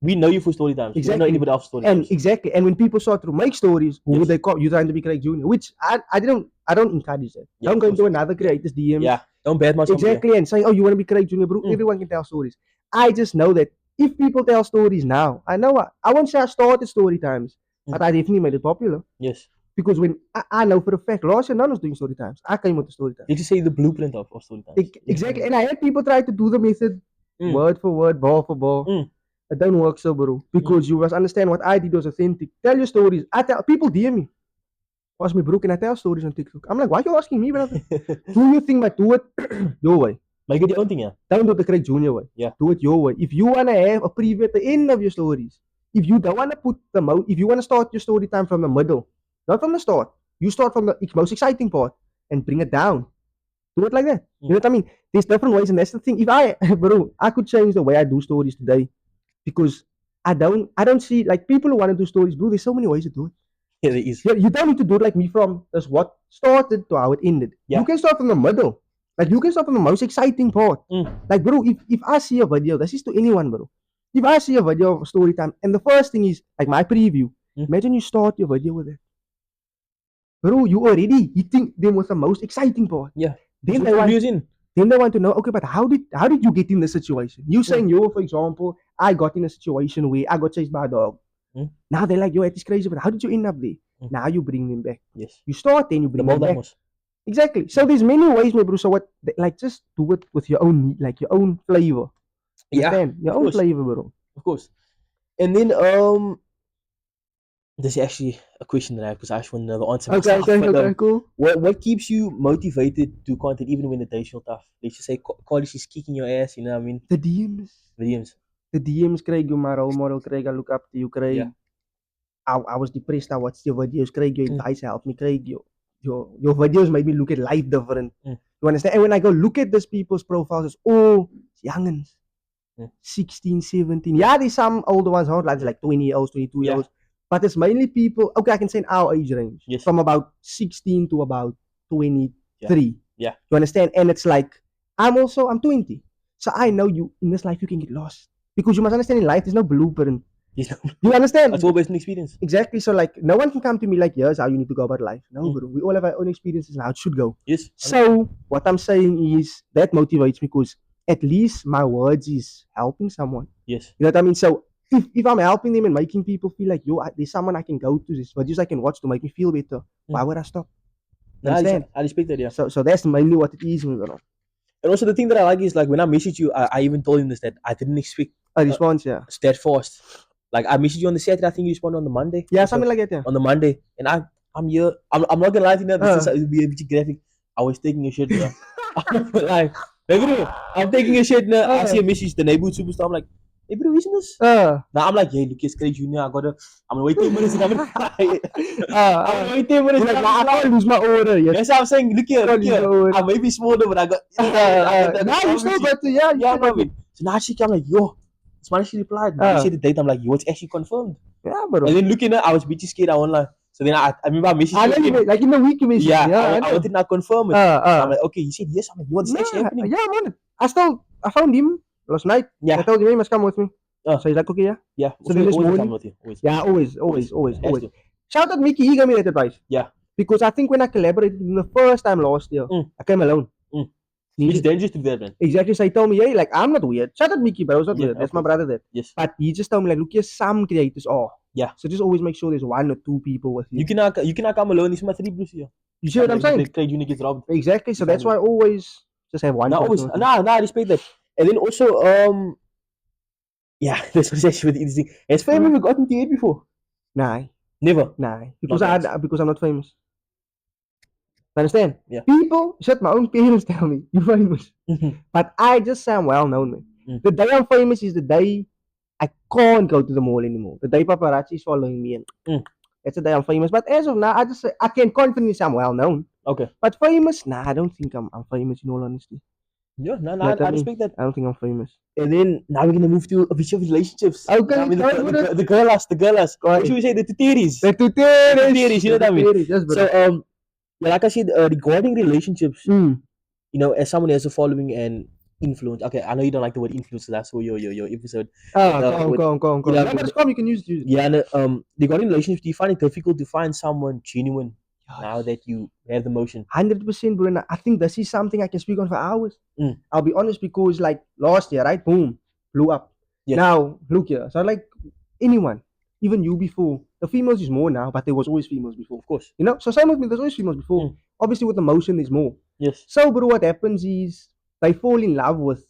We know you for story times. Exactly. We don't know anybody else for story times. Exactly. And when people start to make stories, who would they call? You're trying to be Craig Jr., which I don't encourage that. Don't go into another creator's DMs. Yeah. Don't badmouth somebody. Exactly, and saying, "Oh, you want to be Craig Junior, bro?" Everyone can tell stories. I just know that if people tell stories now, I know I won't say I started story times, but I definitely made it popular. Yes. Because when I know for a fact, last year none was doing story times. I came with the story times. Did you say the blueprint of story times? Exactly, and I had people try to do the method word for word, ball for ball. It don't work so, bro. Because you must understand what I did was authentic. Tell your stories. I tell people DM me. Ask me, bro, can I tell stories on TikTok? I'm like, why are you asking me, brother? Do your thing, but do it your way. Make it your own thing, yeah. Don't do it the Craig Junior way. Yeah. Do it your way. If you wanna have a preview at the end of your stories, if you don't wanna put if you wanna start your story time from the middle, not from the start, you start from the most exciting part and bring it down. Do it like that. You know what I mean? There's different ways, and that's the thing. If I could change the way I do stories today, because I don't see like people who want to do stories, bro. There's so many ways to do it. Yeah, there is. You don't need to do it like me from that's what started to how it ended. Yeah. You can start from the middle. Like you can start from the most exciting part. Like, bro, if I see a video, this is to anyone, bro. If I see a video of story time, and the first thing is like my preview, imagine you start your video with it. Bro, you already hitting them with the most exciting part. Yeah. Then they want to know, okay, but how did you get in this situation? You saying for example, I got in a situation where I got chased by a dog. Now they're like, yo, it is crazy, but how did you end up there? Now you bring them back. Yes. You start, then you bring them back. Exactly. So there's many ways, my bro. So what, like, just do it with your own, like your own flavor. Understand? Your own flavor, bro. Of course. And then this is actually a question that I have because I just want to know the answer. Okay, cool. What keeps you motivated to content even when the days feel tough? Let's just say college is kicking your ass, you know what I mean? The DMs. The DMs, Craig, you're my role model, Craig. I look up to you, Craig. Yeah. I was depressed. I watched your videos, Craig. Your advice helped me, Craig. Your videos made me look at life different. You understand? And when I go look at these people's profiles, it's all youngins. 16, 17. Yeah, there's some older ones, like 20 years old, 22 years old. But it's mainly people, okay, I can say in our age range. Yes. From about 16 to about 23. Yeah. You understand? And it's like, I'm 20. So I know you, in this life, you can get lost. Because you must understand in life, there's no blueprint. You understand? That's all based on experience. Exactly. So like, no one can come to me like, here's how you need to go about life. No, bro. We all have our own experiences and how it should go. Yes. So what I'm saying is that motivates me because at least my words is helping someone. Yes. You know what I mean? So if I'm helping them and making people feel like, yo, there's someone I can go to, this videos I can watch to make me feel better, why would I stop? I respect that, yeah. So that's mainly what it is, bro. And also the thing that I like is like when I message you, I even told him this that I didn't expect a response, that fast. Like I messaged you on the Saturday, I think you responded on the Monday. Yeah, something like that, yeah. On the Monday. And I'm here. I'm not gonna lie to you, this will be a bit graphic. I was taking a shit, bro. I'm taking a shit now. I see a message, the neighborhood superstar. I'm like, hey bro, isn't this? Now I'm like, hey, look, it's Craig Junior. I'm gonna wait 10 minutes and I'm gonna wait 10 minutes. Like, I can't lose my order. Yes. That's what I'm saying. Look here. I may be smaller, but I got. Now you still better, yeah. So now I'm like, yo. She replied. She said the date. I'm like, yo, it's actually confirmed. Yeah, bro. And then looking at, I was bitchy scared. I won't lie. So then I remember I messaged you. Like in the week you messaged. Yeah, I wanted to confirm it. I'm like, okay, you said yes. I'm like, you want this actually happening? Yeah, man. I found him last night. Yeah. I told him he must come with me. So he's like, okay, yeah. Yeah. So then this morning. Yeah, always. Shout out Mickey. He gave me that advice. Yeah. Because I think when I collaborated in the first time last year, I came alone. It's dangerous to do that, man. Exactly. So he told me, hey, like, I'm not weird. Shout out Mickey, but I was not weird. That's my brother there. Yes. But he just told me, like, look, here, some creators are. Yeah. So just always make sure there's 1 or 2 people with you. You cannot come alone. It's my 3 blues here. You see what I'm saying? Craig Junior gets robbed. Exactly. So that's why I always just have one. I respect that. And then also, yeah, that's what's actually really interesting. Has fame ever gotten to it before? Nah. Never? Nah. Because I'm not famous. Understand? Yeah. People, my own parents tell me, you're famous. But I just say I'm well known, man. The day I'm famous is the day I can't go to the mall anymore. The day paparazzi is following me. And that's the day I'm famous. But as of now, I just say I can confidently say I'm well known. Okay. But famous? Nah, I don't think I'm famous in all honesty. Yeah, I respect that. I don't think I'm famous. And then now we're gonna move to a bit of relationships. Okay. I mean, the girls. What should we say? The tuteries. The tuteries. You know what I mean? Yes, so yeah, like I said, regarding relationships, you know, as someone has a following and influence. Okay, I know you don't like the word influence. So that's for your episode. Go on. You can use it. Yeah, and regarding relationships, do you find it difficult to find someone genuine now that you have the motion. 100%, bro. And I think this is something I can speak on for hours. Mm. I'll be honest, because like last year, right? Boom, blew up. Yes. Now look here. So like anyone, even you before, the females is more now, but there was always females before. Of course. You know, so same with me. There's always females before. Mm. Obviously, with the motion, there's more. Yes. So, bro, what happens is they fall in love with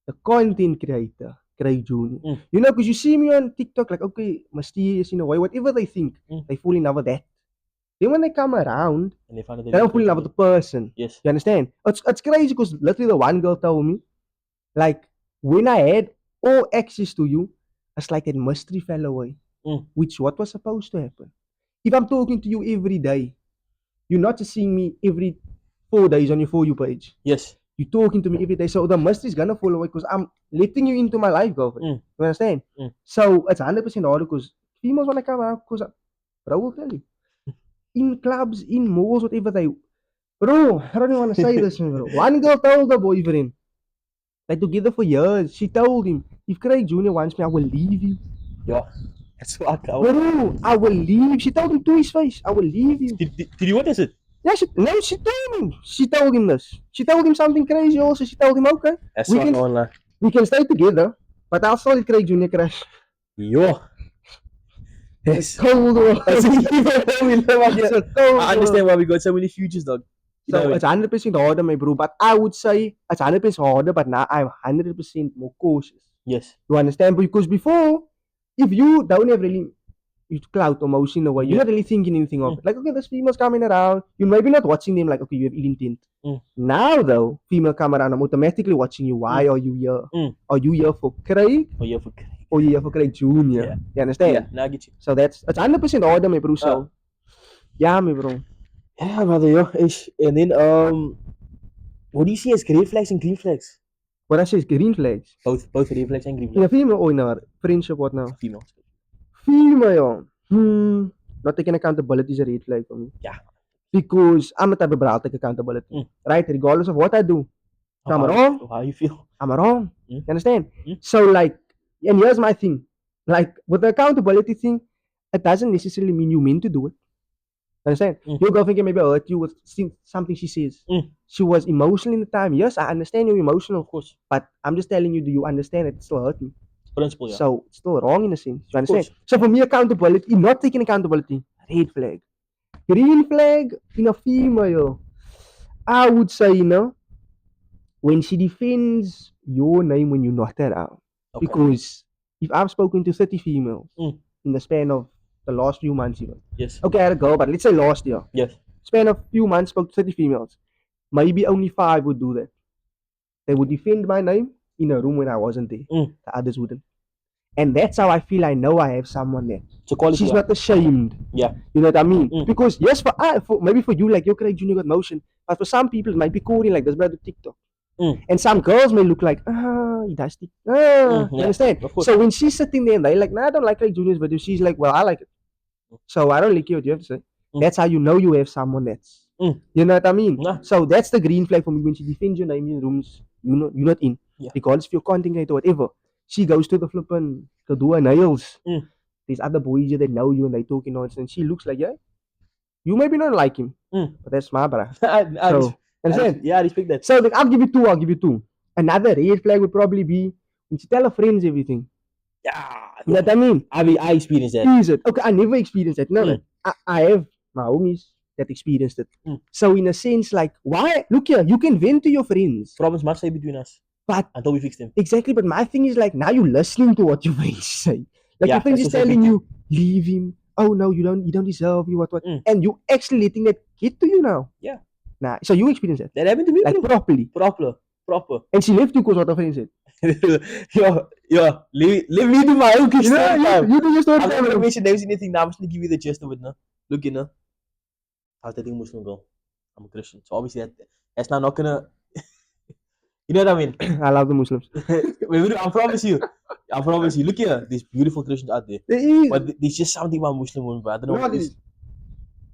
the content creator, Craig Jr. Mm. You know, because you see me on TikTok, like, okay, mysterious in a way, whatever they think, they fall in love with that. Then when they come around, And they find out they don't fall in love with the person. Yes. You understand? It's crazy because literally the one girl told me, like, when I had all access to you, it's like that mystery fell away. Which what was supposed to happen? If I'm talking to you every day, you're not just seeing me every 4 days on your For You page. Yes. You're talking to me every day. So the mystery is gonna fall away because I'm letting you into my life, girlfriend. You understand? So it's 100% harder because females wanna come out because bro will tell you. In clubs, in malls, whatever they bro, I don't even wanna say this, bro. One girl told her boyfriend, like together for years, she told him, if Craig Jr. wants me, I will leave you. Yeah. That's what Bro, I will leave. She told him to his face, I will leave you. Did you witness it? Yeah, she told him. She told him this. She told him something crazy also. She told him, okay, That's we what can, online. we can stay together, but I'll still let Craig Jr. crash. Yo. Yes. Cold world. I understand why we got so many futures, dog. So it's 100% harder, my bro. But I would say it's 100% harder, but now I'm 100% more cautious. Yes. You understand? Because before, if you don't have really clout or motion away, you're not really thinking anything of it. Like, okay, there's females coming around. You're maybe not watching them like, okay, you have ill intent. Now, though, female come around, I'm automatically watching you. Why are you here? Are you here for Craig? Or here for Craig. Or you here for Craig Jr.? Yeah. You understand? Yeah, now I get you. So it's 100% harder, my bro. So, yeah, my bro. Yeah, brother, yeah. And then, what do you see as red flags and green flags? What I say is green flags. Both red flags and green In a flags. female or in a friendship, what now? Female. Female. Not taking accountability is a red flag for me. Yeah. Because I'm the type of bro, I'll take accountability. Right? Regardless of what I do. If I'm wrong. How you feel? I'm wrong. You understand? So, like, and here's my thing. Like, with the accountability thing, it doesn't necessarily mean you mean to do it. Understand? Your girlfriend can maybe hurt you with something she says. She was emotional in the time. Yes, I understand you're emotional, of course. But I'm just telling you, do you understand it still hurt me? Principle, yeah. So it's still wrong in a sense. You understand? So for me, accountability, not taking accountability, red flag. Green flag in a female, I would say, you know, when she defends your name when you're not around. Okay. Because if I've spoken to 30 females in the span of the last few months even. Yes. Okay, I had a girl, but let's say last year. Yes. Span of few months, spoke to 30 females. Maybe only 5 would do that. They would defend my name in a room when I wasn't there. The others wouldn't. And that's how I feel I know I have someone there. She's not ashamed. Yeah. You know what I mean? Because yes, maybe for you, like your Craig Jr. got motion, but for some people it might be coding like this brother TikTok. And some girls may look like, he does TikTok. You understand? So when she's sitting there and they're like, I don't like Craig Jr.'s video, she's like, well, I like it. So I don't like what you have to say. That's how you know you have someone that's. You know what I mean? So that's the green flag for me when she defends your name in rooms you're not in. Regardless if you're content creator or whatever. She goes to the flipping to do her nails. There's other boys here that know you and they talking nonsense. She looks like, yeah, you maybe not like him, but that's my brother. I respect that. So like, I'll give you two. Another red flag would probably be when she tell her friends everything. Yeah. You know what I mean? I experienced that. Is it? Okay, I never experienced that. No, I have my homies that experienced it. So in a sense, like, why? Look here, you can vent to your friends. Problems must stay between us. But until we fix them. Exactly, but my thing is like, now you're listening to what your friends say. Like your friends is telling you, leave him. Oh no, you don't deserve you, what. And you actually letting that get to you now. Yeah. Nah, so you experienced that. That happened to me. Like properly. Proper. And she left you because what her friend said. Yo, leave me to my own kids. You do your story. I'm not gonna mention names anything now. I'm just gonna give you the gist of it now. Look, you know, I was dating a Muslim girl. I'm a Christian, so obviously that's not gonna. You know what I mean? I love the Muslims. I promise you. Look here, there's beautiful Christians out there. There is. But there's just something about Muslim women, but I don't know.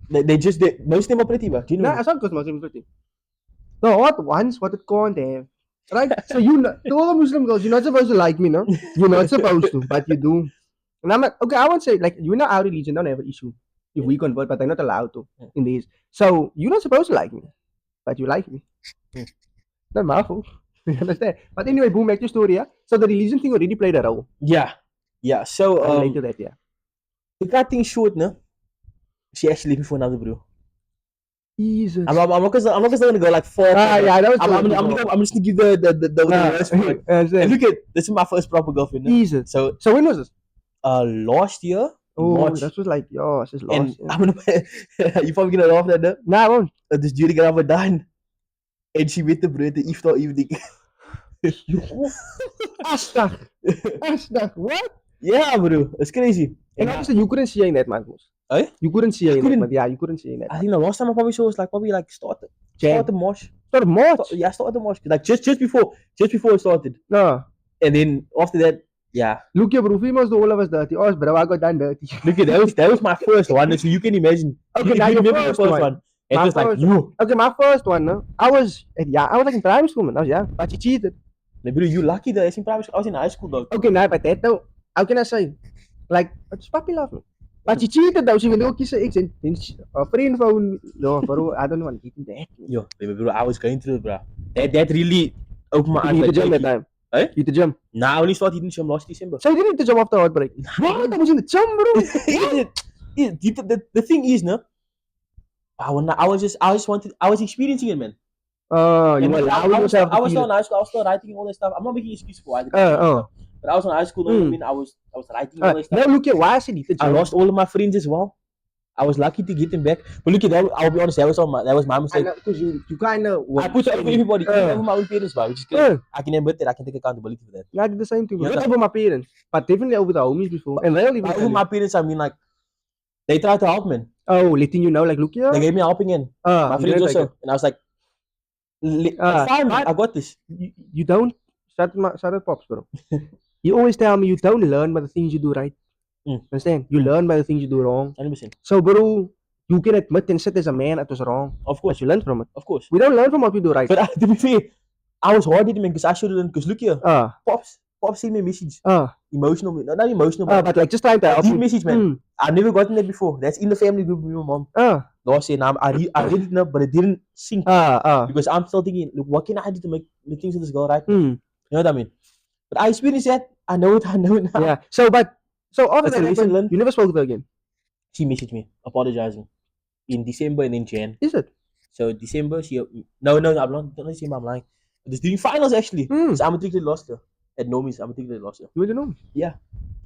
Most of them are pretty, but you know. Nah, it's not because Muslims are pretty. No, what it can't have. Right? So to all the Muslim girls, you're not supposed to like me, no? You're not supposed to, but you do. And I'm like, okay, I won't say, like, you know our religion don't have an issue. if we convert, but they're not allowed to Mm. in these. So you're not supposed to like me, but you like me. Mm. Not my fault. You understand? But anyway, boom, back to story. Yeah. So the religion thing already played a role. Yeah. So I relate to that. Yeah. to cut things short, no, she actually left me for another bro. Jesus. I'm not gonna go like far. Yeah, that was I'm just gonna give the worst part. And look at this is my first proper girlfriend. No? Jesus. So So when was this? last year in Oh, March. that was like, yo, this is And lost. Yeah. I'm gonna you probably gonna laugh at that. Nah, I won't. This Judy got done. And she met the bro at the iftar evening. Astag. What? Yeah, bro. It's crazy. And obviously you couldn't see her in that month. Eh? You couldn't see her in that couldn't. month. Yeah, you couldn't see her in that I month. think the last time I probably saw was like probably like started March. Started March? Yeah, started March. Like just before it started. No. And then after that, yeah. Look here, bro. Females do all of us dirty. Oh, bro, I got done dirty. Look at that was my first one. So you can imagine. Okay, you now your remember first the first one. It My was like first you. Okay, my first one, no? I was like in primary school, man. I was young, but she cheated. Maybe you lucky though. I was in high school though. Okay, now, but that though, how can I say? Like, it's puppy love, man. But she cheated though. She went to kiss her ex and then a friend phone me. No, bro, I don't want to get that. Yo, baby, bro, I was going through it, bro. That really opened my eyes. You hit like, the gym that hey, time. Eh? You hit the gym. Nah, I only started eating gym last December. So you didn't hit the gym after heartbreak. What? I was in the gym, bro. The thing is, no. I was experiencing it, man. You were allowing yourself to I was feel still in high school. I was still writing all that stuff. I'm not making excuses for it. But I was in high school. I mean, I was writing all that stuff. Now look at why I said hit the gym. I lost all of my friends as well. I was lucky to get them back. But look at that. I'll be honest. That was my mistake. Because you kind of. I put it over everybody, even over my own parents, bro, which is good. I can admit that. I can take accountability for that. Yeah, I did the same thing. Yeah, Not over my parents, but definitely over the homies before. And they'll even over my parents, I mean, like, they tried to help, man. Oh, letting you know, like, look here. They gave me a helping hand. My friends also. Like and I was like, fine, I got this. You don't. Shut up, pops, bro. You always tell me you don't learn by the things you do right. Understand? You learn by the things you do wrong. 100%. So, bro, you can admit and sit as a man it was wrong. Of course. But you learn from it. Of course. We don't learn from what we do right. But to be fair, I was hard at him because I should have learned. Because look here, Pops sent me a message. Emotional, not emotional, but like just trying to help. Deep message, man. I've never gotten that before. That's in the family group with my mom. Last year, I read it now, but it didn't sink. Because I'm still thinking, look, what can I do to make things with this girl right? You know what I mean? But I experienced that. I know it now. Yeah. So after that, you never spoke to her again. She messaged me apologizing in December and in Jan. Is it? So December, no, I'm not December. I'm lying. It was during finals actually. So I'm matriculated last year at Nomi's. I'm matriculated last year. You went to Nomi's? Yeah.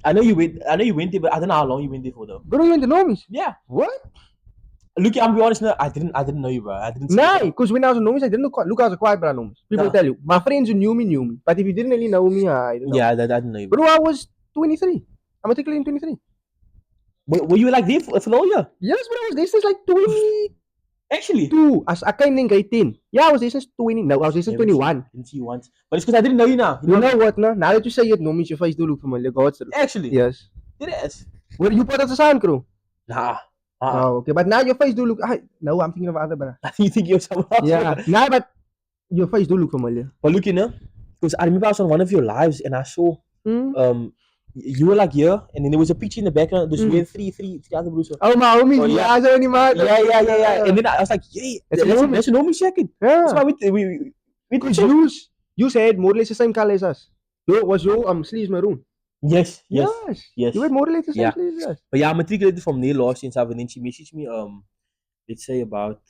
I know you went there, but I don't know how long you went there for though. Bro, you went to Nomi's? Yeah. What? Look, I'm be honest now. I didn't know you, bro. I didn't. Nah, because when I was in Nomi's, I didn't know. Look, I was a quiet bro. Nomi's. People tell you, my friends who knew me. But if you didn't really know me, I didn't know. Yeah, I didn't know you. Bro, I was 23. I'm matriculating in 23. Were you like there for the whole year? Yes, bro. I was there since like 20. Actually? 2. I came in grade 10. Yeah, I was there since 20. No, I was there since 21. Didn't see you once. But it's because I didn't know you now. You know what, no? Now that you say it, Nomi's, your face do look familiar. God's truth. Actually? Yes. It is. Were you part of the sound crew? Nah. Oh, okay. But now your face do look. No, I'm thinking of other, bro. You think you're someone else? Yeah. Nah, but your face do look familiar. But look, because I remember I was on one of your lives and I saw you were like here, and then there was a picture in the background. There's three other bros. Oh, my homies. Oh, yeah. I don't anymore. Yeah. And then I was like, yeah, that's a Nomi second. Yeah. That's why we because you said more or less the same color as us. Was your sleeves maroon? Yes. You had more or less the same sleeves as us. But yeah, I matriculated from there last year and stuff, and then she messaged me let's say about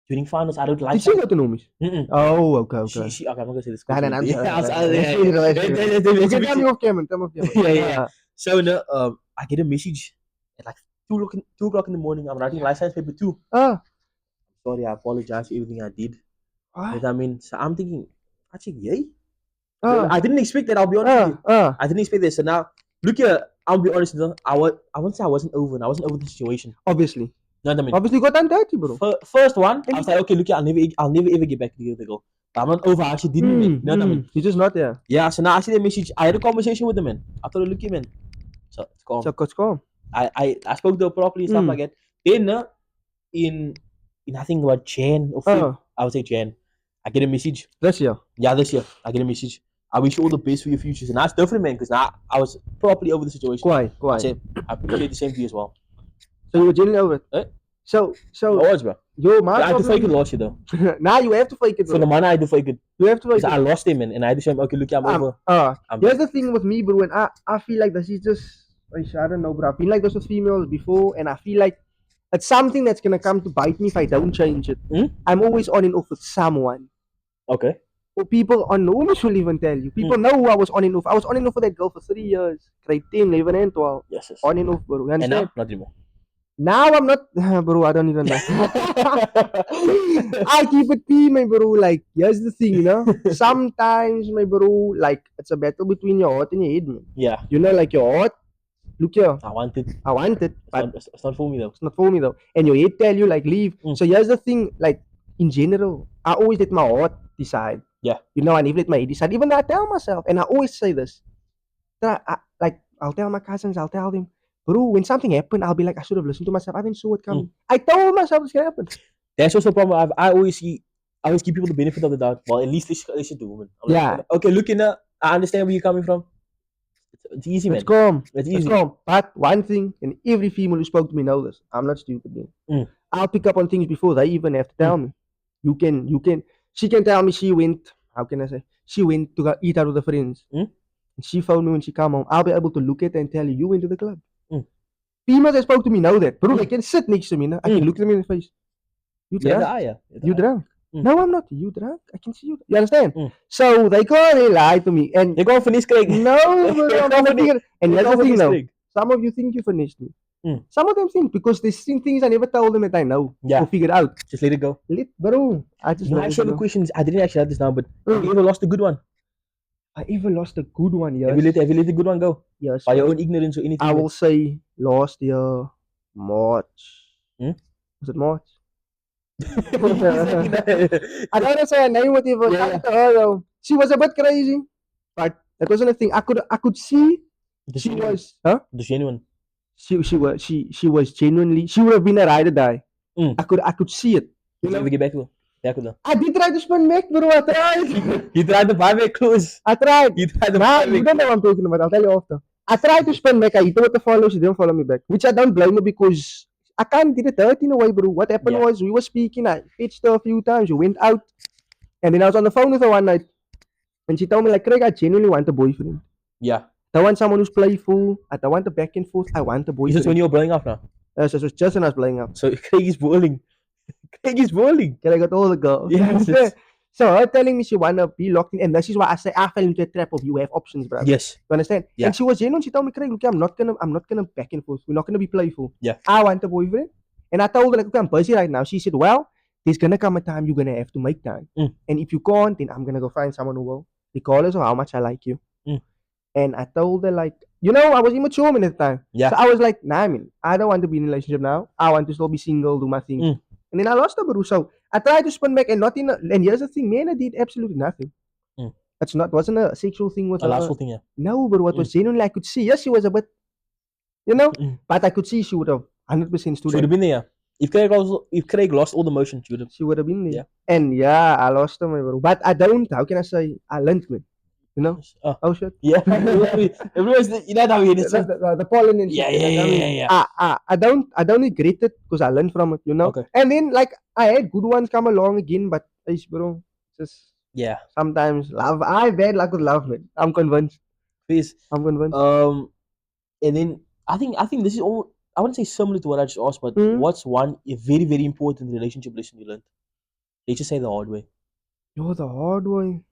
during finals. I don't like. Did she go to Nomi's? Oh, okay. Okay, I'm not gonna say this. Nah, tell me off camera. Yeah. So I get a message at like 2 o'clock in the morning. I'm writing life science paper 2. Sorry, I apologize for everything I did. But I mean, so I'm thinking, actually, yay. I didn't expect that. I'll be honest with you. I didn't expect this. So now, look here. I'll be honest with you. I won't say I wasn't over the situation. Obviously. You know what I mean? Obviously, you got done dirty, bro. First one, I was like, okay, look, I'll never ever get back together with the girl. But I'm not over. I actually didn't. You know what I mean? You're just not there. Yeah. So now I see the message. I had a conversation with the man. I told her, look here, man. So it's calm. It's calm. I spoke to her properly and stuff like that. Then in I think about Jan or Feb, I would say Jan. I get a message. This year? Yeah, this year. I get a message. I wish you all the best for your futures. And that's different, man, because now I was properly over the situation. Why? I said, I appreciate the same for you as well. So you were genuinely over it. Eh? So I was, bro. yo, my But I had to fake it problem. last year though. Now you have to fake it, For the bro. man, I had to fake it. You have to fake Because I it. lost him, man, and I had to show him, okay, look, I'm over. I'm Here's done. the thing with me, bro, and I feel like this is just I don't know, bro. I've been like this with females before, and I feel like it's something that's gonna come to bite me if I don't change it. Hmm? I'm always on and off with someone. Okay. Or people anonymous will even tell you. People know who I was on and off. I was on and off with that girl for 3 years. Grade 10, 11, and 12. Yes, yes. On and off, bro. You And understand? now, not anymore. Now I'm not, bro. I don't even know. I keep it P, my bro. Like, here's the thing, you know. Sometimes, my bro, like it's a battle between your heart and your head, man. Yeah. You know, like your heart. Look here, I want it. I want it, but It's not for me though. it's not for me though. And your head tell you like leave. So here's the thing, like in general, I always let my heart decide. Yeah. You know, I never let my head decide. Even though I tell myself, and I always say this, that like I'll tell my cousins, I'll tell them, bro, when something happened, I'll be like, I should have listened to myself. I didn't saw it coming. I told myself it's gonna happen. That's also a problem. I always give people the benefit of the doubt. Well, at least they should do, man. I'm Yeah. Like, okay, look in I understand where you're coming from. It's easy, man. It's calm. It's It's easy. calm. But one thing, and every female who spoke to me knows this. I'm not stupid, man. I'll pick up on things before they even have to tell me. You can. She can tell me she went. How can I say? She went to go eat out with her friends. And she phoned me when she come home. I'll be able to look at her and tell you went to the club. Females that spoke to me know that. Bro, they can sit next to me. No? I can look them in the face. You drunk? You drunk? No, I'm not. You drunk? I can see you. You understand? So they can't really lie to me. And They're going for this, Craig. no, bro, I'm not figure. And that's the thing now. Craig. Some of you think you finished me. Some of them think because they seen things I never told them that I know Yeah. or figured out. Just let it go. Bro, I just No, actually, the questions, I didn't actually have this now, but have you ever lost a good one? I even lost a good one, yes. Have you let a good one go? Yes. By your own ignorance or anything? I will say last year, March. Was it March? I don't want to say her name, whatever. Yeah. To her, though. She was a bit crazy, but that wasn't a thing. I could see The she genuine. was, huh? The genuine. She was genuinely. She would have been a ride or die. I could see it. You never get back to her. Back with her. I did try to spin back, bro. I tried. You tried to buy back clothes. I tried. You tried to Nah, buy you back don't know what I'm talking about. I'll tell you after. I tried to spin back. I hit her with the follow. She didn't follow me back, which I don't blame her because I can't get it hurt in a way, bro. What happened was we were speaking. I pitched her a few times. We went out, and then I was on the phone with her one night, and she told me like, Craig, I genuinely want a boyfriend. Yeah. I want someone who's playful. I don't want the back and forth. I want a boyfriend. Is this when you're blowing up now? So it was just when I was playing up. So Craig is balling. Craig is balling. I got all the girls. Yes. So her telling me she wanna be locked in, and this is why I say I fell into a trap of you have options, bro. Yes. You understand? Yeah. And she was genuine. She told me, Craig, look, I'm not gonna back and forth. We're not gonna be playful. Yeah. I want a boyfriend. And I told her, like, okay, I'm busy right now. She said, well, there's gonna come a time you're gonna have to make time. And if you can't, then I'm gonna go find someone who will, regardless of how much I like you. And I told her, like, you know, I was immature at the time. Yeah. So I was like, nah, man, I don't want to be in a relationship now. I want to still be single, do my thing. And then I lost her, bro. So I tried to spin back and not in and here's the thing, man, I did absolutely nothing. It wasn't a sexual thing with A her. lustful thing, yeah. No, bro, it was genuinely I could see. Yes, she was a bit, you know, but I could see she would have 100% stood She would have been there. If Craig lost all the motion, she would have been there. Yeah. And yeah, I lost her, my bro. But I don't, how can I say, I learned, man. You know? Oh shit. Yeah. Everyone's you know how it is. The pollen and shit. Yeah. I don't regret it because I learned from it, you know. Okay. And then like I had good ones come along again, but bro, just sometimes love. I've had luck with love, man. I'm convinced. Please. I'm convinced. And then I think this is all. I wouldn't say similar to what I just asked, but what's one very very important relationship lesson you learned? Let's just say the hard way. You're the hard way.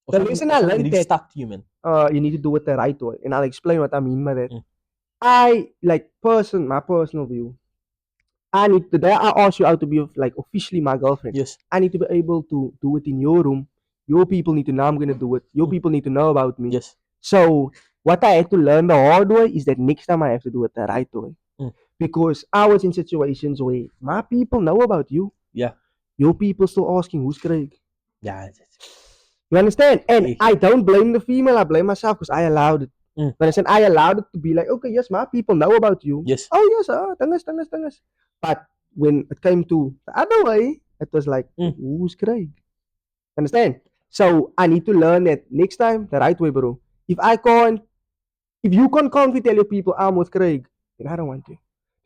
The reason I learned that stuck to you, man. You need to do it the right way, and I'll explain what I mean by that. I like my personal view. I need to. I ask you out to be like officially my girlfriend. Yes. I need to be able to do it in your room. Your people need to know I'm gonna do it. Your people need to know about me. Yes. So what I had to learn the hard way is that next time I have to do it the right way. Because I was in situations where my people know about you. Yeah. Your people still asking who's Craig. Yeah. You understand? And I don't blame the female, I blame myself because I allowed it. You understand? I allowed it to be like, okay, yes, my people know about you. Yes. Oh, yes, tangas. But when it came to the other way, it was like, who's Craig? Understand? So I need to learn that next time, the right way, bro. If you can't confidently tell your people I'm with Craig, then I don't want to.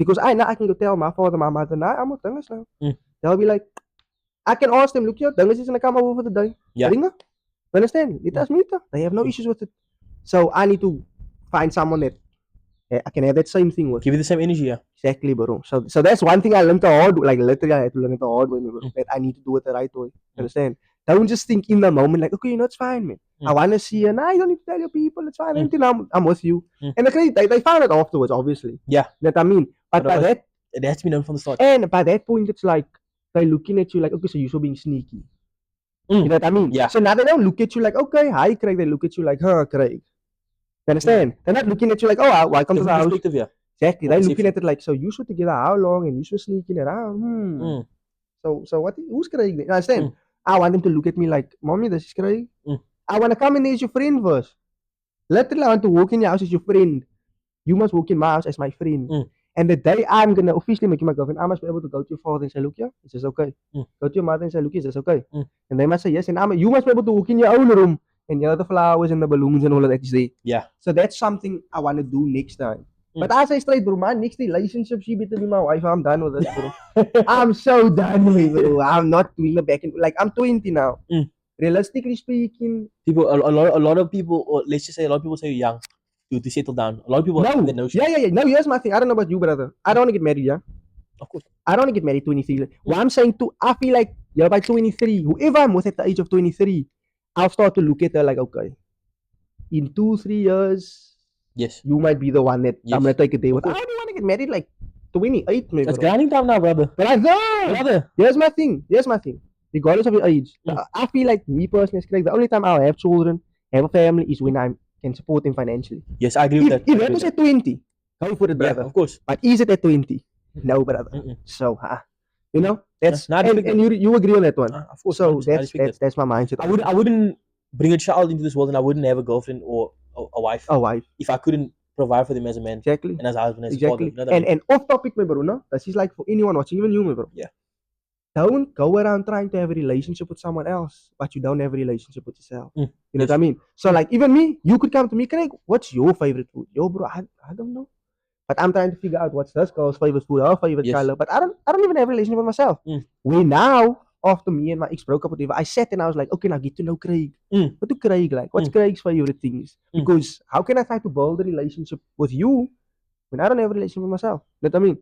Because I can go tell my father, my mother, nah, I'm not dinges now. Mm. They'll be like, I can ask them, look here, dinges is gonna come over for the day. Yeah. Ringa. You understand? Let us meet her. They have no issues with it. So I need to find someone that I can have that same thing with. Give you the same energy, yeah. Exactly, bro. So that's one thing I learned the hard, like literally I had to learn it the hard way, bro. That I need to do it the right way. Understand? Don't just think in the moment like, okay, you know, it's fine, man. I wanna see her. Nah, you don't need to tell your people, it's fine. Anything, I'm with you. And they found it afterwards, obviously. Yeah. That I mean. But by that, it has to be known from the start. and by that point it's like they're looking at you like, okay, so you're being sneaky. You know what I mean? Yeah. So now they don't look at you like, okay, hi Craig, they look at you like, huh, Craig. You understand? They're not looking at you like, oh, welcome to the house. Yeah. Exactly. They're looking at it like, so you should together how long and you should sneaking around. So what? Who's Craig? You understand? I want them to look at me like, mommy, this is Craig. I want to come in as your friend first. Literally, I want to walk in your house as your friend. You must walk in my house as my friend. And the day I'm gonna officially make you my girlfriend, I must be able to go to your father and say, look, yeah, is this okay? Go to your mother and say, look, is this okay? And they must say yes. And you must be able to walk in your own room and hear the flowers and the balloons and all of that is there. Yeah. So that's something I want to do next time. But I say straight, bro, my next relationship, she better be my wife. I'm done with this, bro. I'm so done with it, bro. I'm not doing the back end. Like, I'm 20 now. Realistically speaking, people, a lot of people, or let's just say a lot of people say you're young to settle down. A lot of people have that notion. Yeah. No, here's my thing. I don't know about you, brother. I don't want to get married, yeah? Of course. I don't want to get married 23. What I'm saying too, I feel like, yeah, by 23, whoever I'm with at the age of 23, I'll start to look at her like, okay, in 2-3 years, yes, you might be the one that I'm gonna take a day with. I don't want to get married like 28, maybe. It's grinding time now, brother. Brother, here's my thing. Regardless of your age, I feel like me personally, the only time I'll have children, have a family, is when I can support them financially. Yes, I agree with that. If that was at 20, go for it, brother. Yeah, of course. But is it at 20? No, brother. So, you know, that's and you agree on that one. Of course. So that's my mindset. I wouldn't bring a child into this world, and I wouldn't have a girlfriend or a wife. If I couldn't provide for them as a man. Exactly. And as a husband, as exactly. a father. And off topic, my bro, no? This is like for anyone watching, even you, my bro. Yeah. Don't go around trying to have a relationship with someone else, but you don't have a relationship with yourself. You know what I mean? So like even me, you could come to me, Craig, what's your favorite food? Yo, bro, I don't know. But I'm trying to figure out what's this girl's favorite food, her favorite color. But I don't even have a relationship with myself. We now, after me and my ex broke up, whatever, I sat and I was like, okay, now get to know Craig. What do Craig like? What's Craig's favorite things? Because how can I try to build a relationship with you when I don't have a relationship with myself? You know what I mean?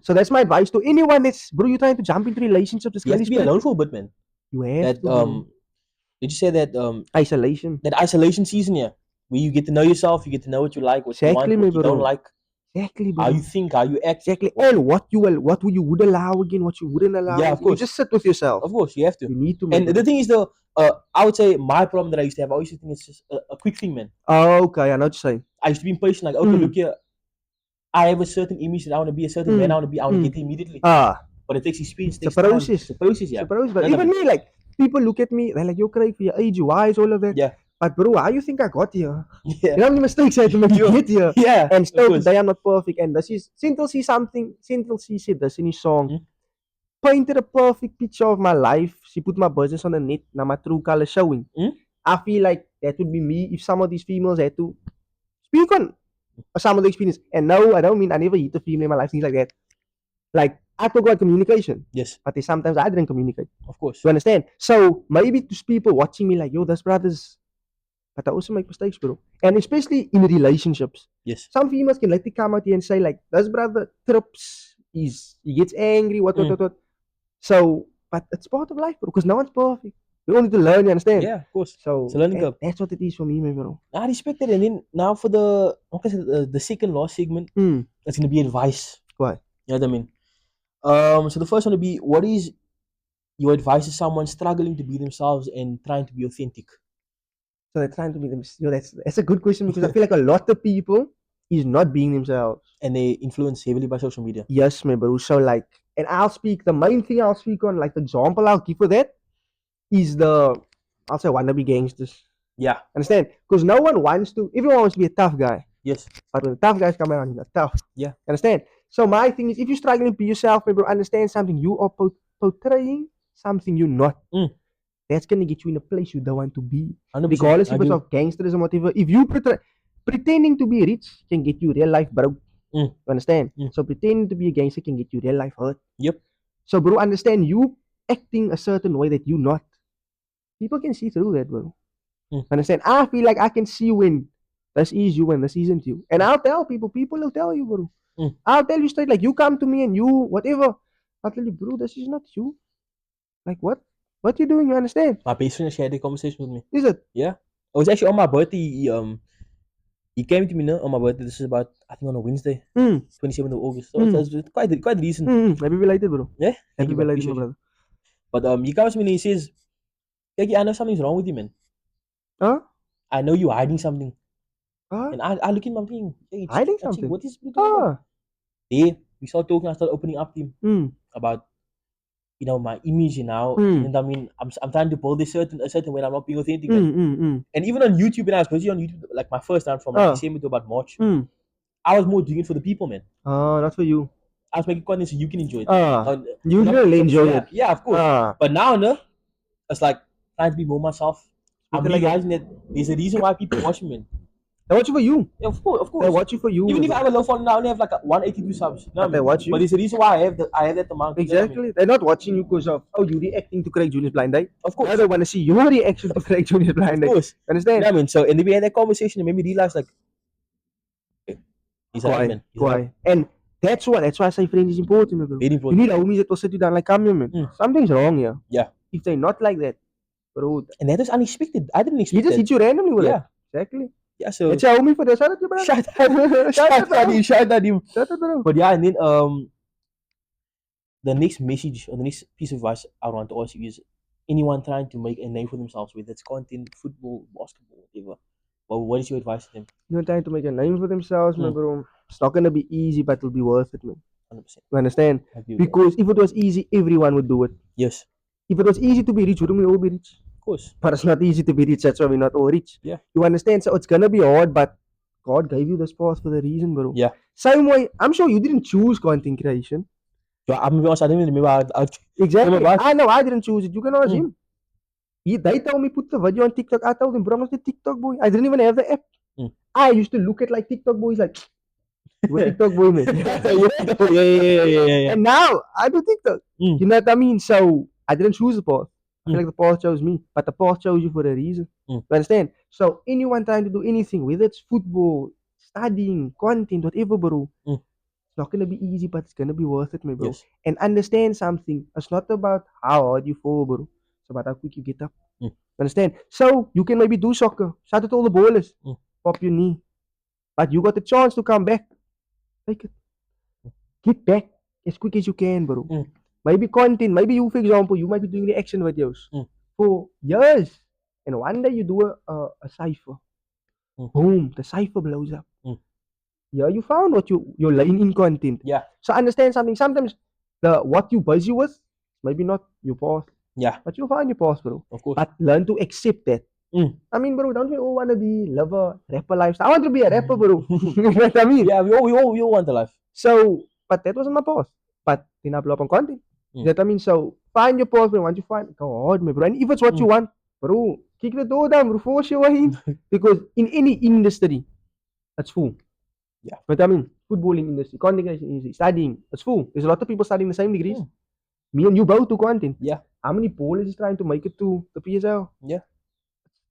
So that's my advice to anyone that's, bro, you're trying to jump into relationships. You have to be alone for a bit, man. You have to. Did you say that? Isolation. That isolation season, yeah. Where you get to know yourself, you get to know what you like, what you want, what you don't like. Exactly, bro. How you think, how you act. Exactly. And what you would allow again, what you wouldn't allow. Yeah, of course. You just sit with yourself. Of course, you have to. You need to. And the thing is, though, I would say my problem that I used to have, I used to think it's just a quick thing, man. Oh, okay, I know what you're saying. I used to be impatient, like, okay, look here, I have a certain image that I want to be, a certain man I want to be, I want to get it immediately. But it takes experience, it's a process. It's a process, yeah. It's a process. But even me, like, people look at me, they're like, you're Craig for your age, your wise, all of that. Yeah. But bro, how you think I got here? Yeah. You know how many mistakes I had to make to get here? Yeah. And still today I'm not perfect. And this is Central C said this in his song. Painted a perfect picture of my life. She put my business on the net, now my true color showing. I feel like that would be me if some of these females had to speak on some of the experience. And no, I don't mean I never hit a female in my life, things like that. Like, I talk about communication. Yes. But sometimes I didn't communicate. Of course. You understand? So maybe to people watching me like, yo, this brothers. But I also make mistakes, bro. And especially in relationships. Yes. Some females can let it come out here and say, like, this brother trips, he gets angry, what. So, but it's part of life, bro, because no one's perfect. We all need to learn, you understand? Yeah, of course. So, it's a learning curve. That's what it is for me, man, bro. I respect it. And then now for the second last segment, that's going to be advice. Why? You know what I mean? So the first one would be, what is your advice to someone struggling to be themselves and trying to be authentic? So they're trying to be themselves. You know, that's a good question because I feel like a lot of people is not being themselves. And they influence heavily by social media. Yes, my bro. So like, and the main thing I'll speak on, like the example I'll give for that is I'll say wannabe gangsters. Yeah. Understand? Because everyone wants to be a tough guy. Yes. But when the tough guys come around, you're not tough. Yeah. Understand? So my thing is, if you're struggling to be yourself, my bro, understand something. You are portraying something you're not. That's going to get you in a place you don't want to be. 100%. Regardless if it's of gangsterism or whatever. If you pretending to be rich can get you real life broke. Mm. You understand? Mm. So pretending to be a gangster can get you real life hurt. Yep. So bro, understand you acting a certain way that you not. People can see through that, bro. Mm. Understand? I feel like I can see when this is you and this isn't you. And I'll tell people, people will tell you, bro. Mm. I'll tell you straight, like you come to me and you whatever. I'll tell you, bro, this is not you. Like what? What you doing? You understand? My best friend shared a conversation with me. Is it? Yeah. It was actually on my birthday. He came to me now on my birthday. This is about, I think, on a Wednesday, Mm. 27th of August. So Mm. it's quite recent. Happy belated, bro. Yeah. Thank Happy you, bro. belated, my Appreciate you. brother. But he comes to me and he says, Keki, I know something's wrong with you, man. Huh? I know you're hiding something. Huh? And I look at him, I'm thinking, hey, Hiding chick, something? what is he talking about? Ah. Yeah. We start talking, I start opening up to him Mm. about, my image now. Mm. And I mean, I'm trying to build a certain way. I'm not being authentic, man. Mm. And even on YouTube, when I was busy on YouTube, like my first time from like Ah. December to about March, Mm. I was more doing it for the people, man. Not for you. I was making content so you can enjoy it. Ah. You Not will because, enjoy yeah, it. yeah, of course. Ah. But now, no, it's like trying to be more myself. I'm Better like that. realizing that there's a reason why people watch me, man. They watch you for you. Yeah, of course, of They course. watch you for you. Even if I bro. have a low phone now, I only have like 182 subs. You know But what they I mean? watch But you. there's a reason why I have that amount. You know what I mean? Exactly. They're not watching you because of you reacting to Craig Junior's blind eye. Of Now course, they want to see your reaction to Craig Junior's of blind eye. course. You Understand? know what I mean? So, and then we had that conversation and made me realize, like, eh, he's right, Quiet, man. He's right. quiet. And that's why I say friends is important, bro. Very You important. need homies that will sit you down like, come here, man. Mm. Something's wrong here. Yeah. If they're not like that, bro, And that was unexpected. I didn't he expect just that. hit you randomly with Yeah. it. Exactly. Yeah. So That's your homie for the shout out, bro. shout out, Shout out, bro. shout out him. Shout out, bro. But yeah, and then the next message or the next piece of advice I want to ask you is anyone trying to make a name for themselves, whether it's content, football, basketball, whatever. But what is your advice to them? You're trying to make a name for themselves, man, Mm. bro. It's not gonna be easy, but it'll be worth it, man. 100%. You understand? I agree with that. Because if it was easy, everyone would do it. Yes, If it was easy to be rich, wouldn't we all be rich? of course. But it's not easy to be rich, that's why we're not all rich. Yeah. You understand? So it's gonna be hard, but God gave you this path for the reason, bro. Yeah. Same way, I'm sure you didn't choose content creation. So I'm gonna be honest, I didn't even remember. Exactly. Remember? I know I didn't choose it. You can ask Mm. him. They told me put the video on TikTok. I told him, bro, I'm not the TikTok boy. I didn't even have the app. Mm. I used to look at like TikTok boys like, you a TikTok boy, man. yeah. And now I do TikTok. Mm. You know what I mean? So I didn't choose the path. I feel Mm. like the path chose me, but the path chose you for a reason. Mm. You understand? So anyone trying to do anything, whether it's football, studying, content, whatever, bro, Mm. it's not gonna be easy, but it's gonna be worth it, my bro. Yes. And understand something. It's not about how hard you fall, bro. It's about how quick you get up. Mm. Understand? So you can maybe do soccer, shout at all the ballers, Mm. pop your knee, but you got the chance to come back. Take it. Get back as quick as you can, bro. Mm. Maybe content, maybe you, for example, you might be doing reaction videos Mm. for years, and one day you do a cipher. Mm. Boom, the cipher blows up. Mm. Yeah, you found what you're laying in content. Yeah. So understand something. Sometimes what you busy with, maybe not your path, Yeah. but you'll find your path, bro. Of course. But learn to accept that. Mm. I mean, bro, don't we all want to be live rapper lifestyle? I want to be a rapper, bro. You know what I mean? Yeah, we all want the life. So, but that wasn't my path. But then I blew up on content. Mm. You know what I mean? So find your path, bro. Once you find, go hard, my bro. And if it's what you want, bro, kick the door down, bro. Force your way in. Because in any industry, it's full. Yeah. But I mean, footballing industry, content creation industry, studying, it's full. There's a lot of people studying the same degrees. Mm. Me and you both do content. Yeah. How many ballers is trying to make it to the PSL? Yeah.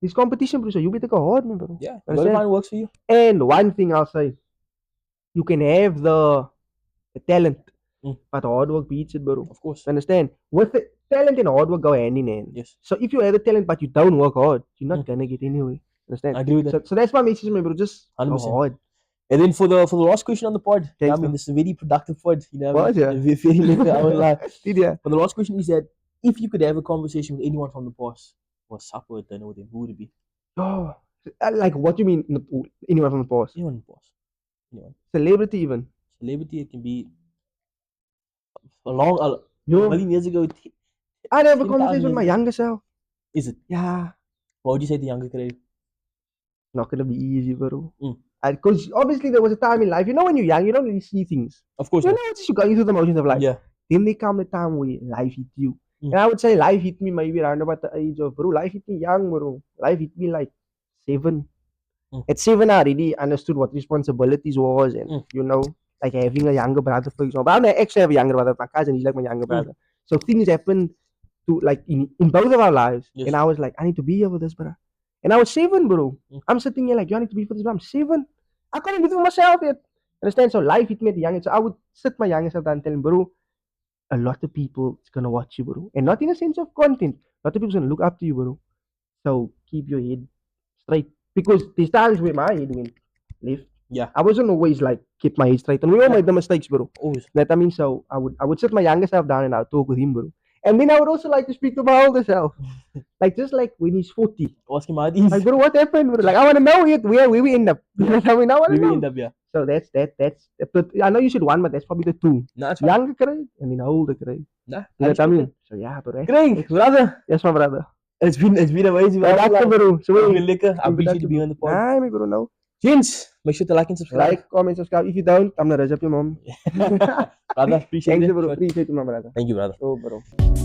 This competition, bro. So you better go hard, man, bro. Yeah. You gotta Understand? find what works for you. And one thing I'll say, you can have the talent, Mm. but hard work beats it, bro. Of course. Understand? With the talent and hard work go hand in hand. Yes. So if you have the talent but you don't work hard, you're not Mm. gonna get anywhere. Understand? I agree with that. So that's my message, my bro. Just 100%. go hard. And then for the last question on the pod, I Thanks, mean, bro. this is a very productive pod. You know, Was, yeah. very little, I won't lie. Did ya? But the last question is that if you could have a conversation with anyone from the past, or supper or dinner with them, who would it be? Oh, like what do you mean? Anyone from the past? Anyone in the past. Anyone. Celebrity even. Celebrity, it can be a million Yo, years ago. I'd have a 10,000 conversation with years my ago. younger self. Is it? Yeah, What would you say to younger Craig? not gonna be easy, bro. Mm. Because obviously there was a time in life, you know, when you're young, you don't really see things. Of course You not. know, it's just you're going through the motions of life. Yeah. Then there come a time where life hit you. Mm. And I would say life hit me maybe around about the age of, bro, life hit me young, bro. Life hit me like 7. Mm. At 7, I already understood what responsibilities was and, Mm. you know, like having a younger brother, for example. I don't actually have a younger brother. My cousin, he's like my younger Mm. brother. So things happened to like in both of our lives, Yes. and I was like, I need to be here for this, bro. And I was 7, bro. Mm. I'm sitting here like, you need to be for this, bro. I'm 7. I can't even do it for myself yet. Understand? So life hit me at the youngest. So I would sit my youngest self down and tell him, bro, a lot of people is gonna watch you, bro, and not in a sense of content. A lot of people's gonna look up to you, bro. So keep your head straight because there's times where my head went left. Yeah. I wasn't always like keep my head straight, and we all Yeah. made the mistakes, bro. Always. That I mean, so I would sit my younger self down and I would talk with him, bro. And then I would also like to speak to my older self, like just like when he's 40. Ask him how it is. Like, bro, what happened, bro? Like, I want to know it. Where we end up? You know what I mean? I want We to will know. end up, yeah. So that's. But I know you said one, but that's probably the two. Nah, it's fine. Younger grade and then older grade. Nah, You know I what I respect mean? that. So yeah, bro. Craig, brother, Yes, my brother. it's been amazing. Ja, dankie, bro. So It's we been lekker. I appreciate you being on the pod. Nah, my bro, no. Gents, make sure to like and subscribe. Like, comment, subscribe. If you don't, I'm gonna raise up your mom. Brother, appreciate Thanks, it. bro. Sure. Appreciate you, my brother. Thank you, brother. Oh, bro.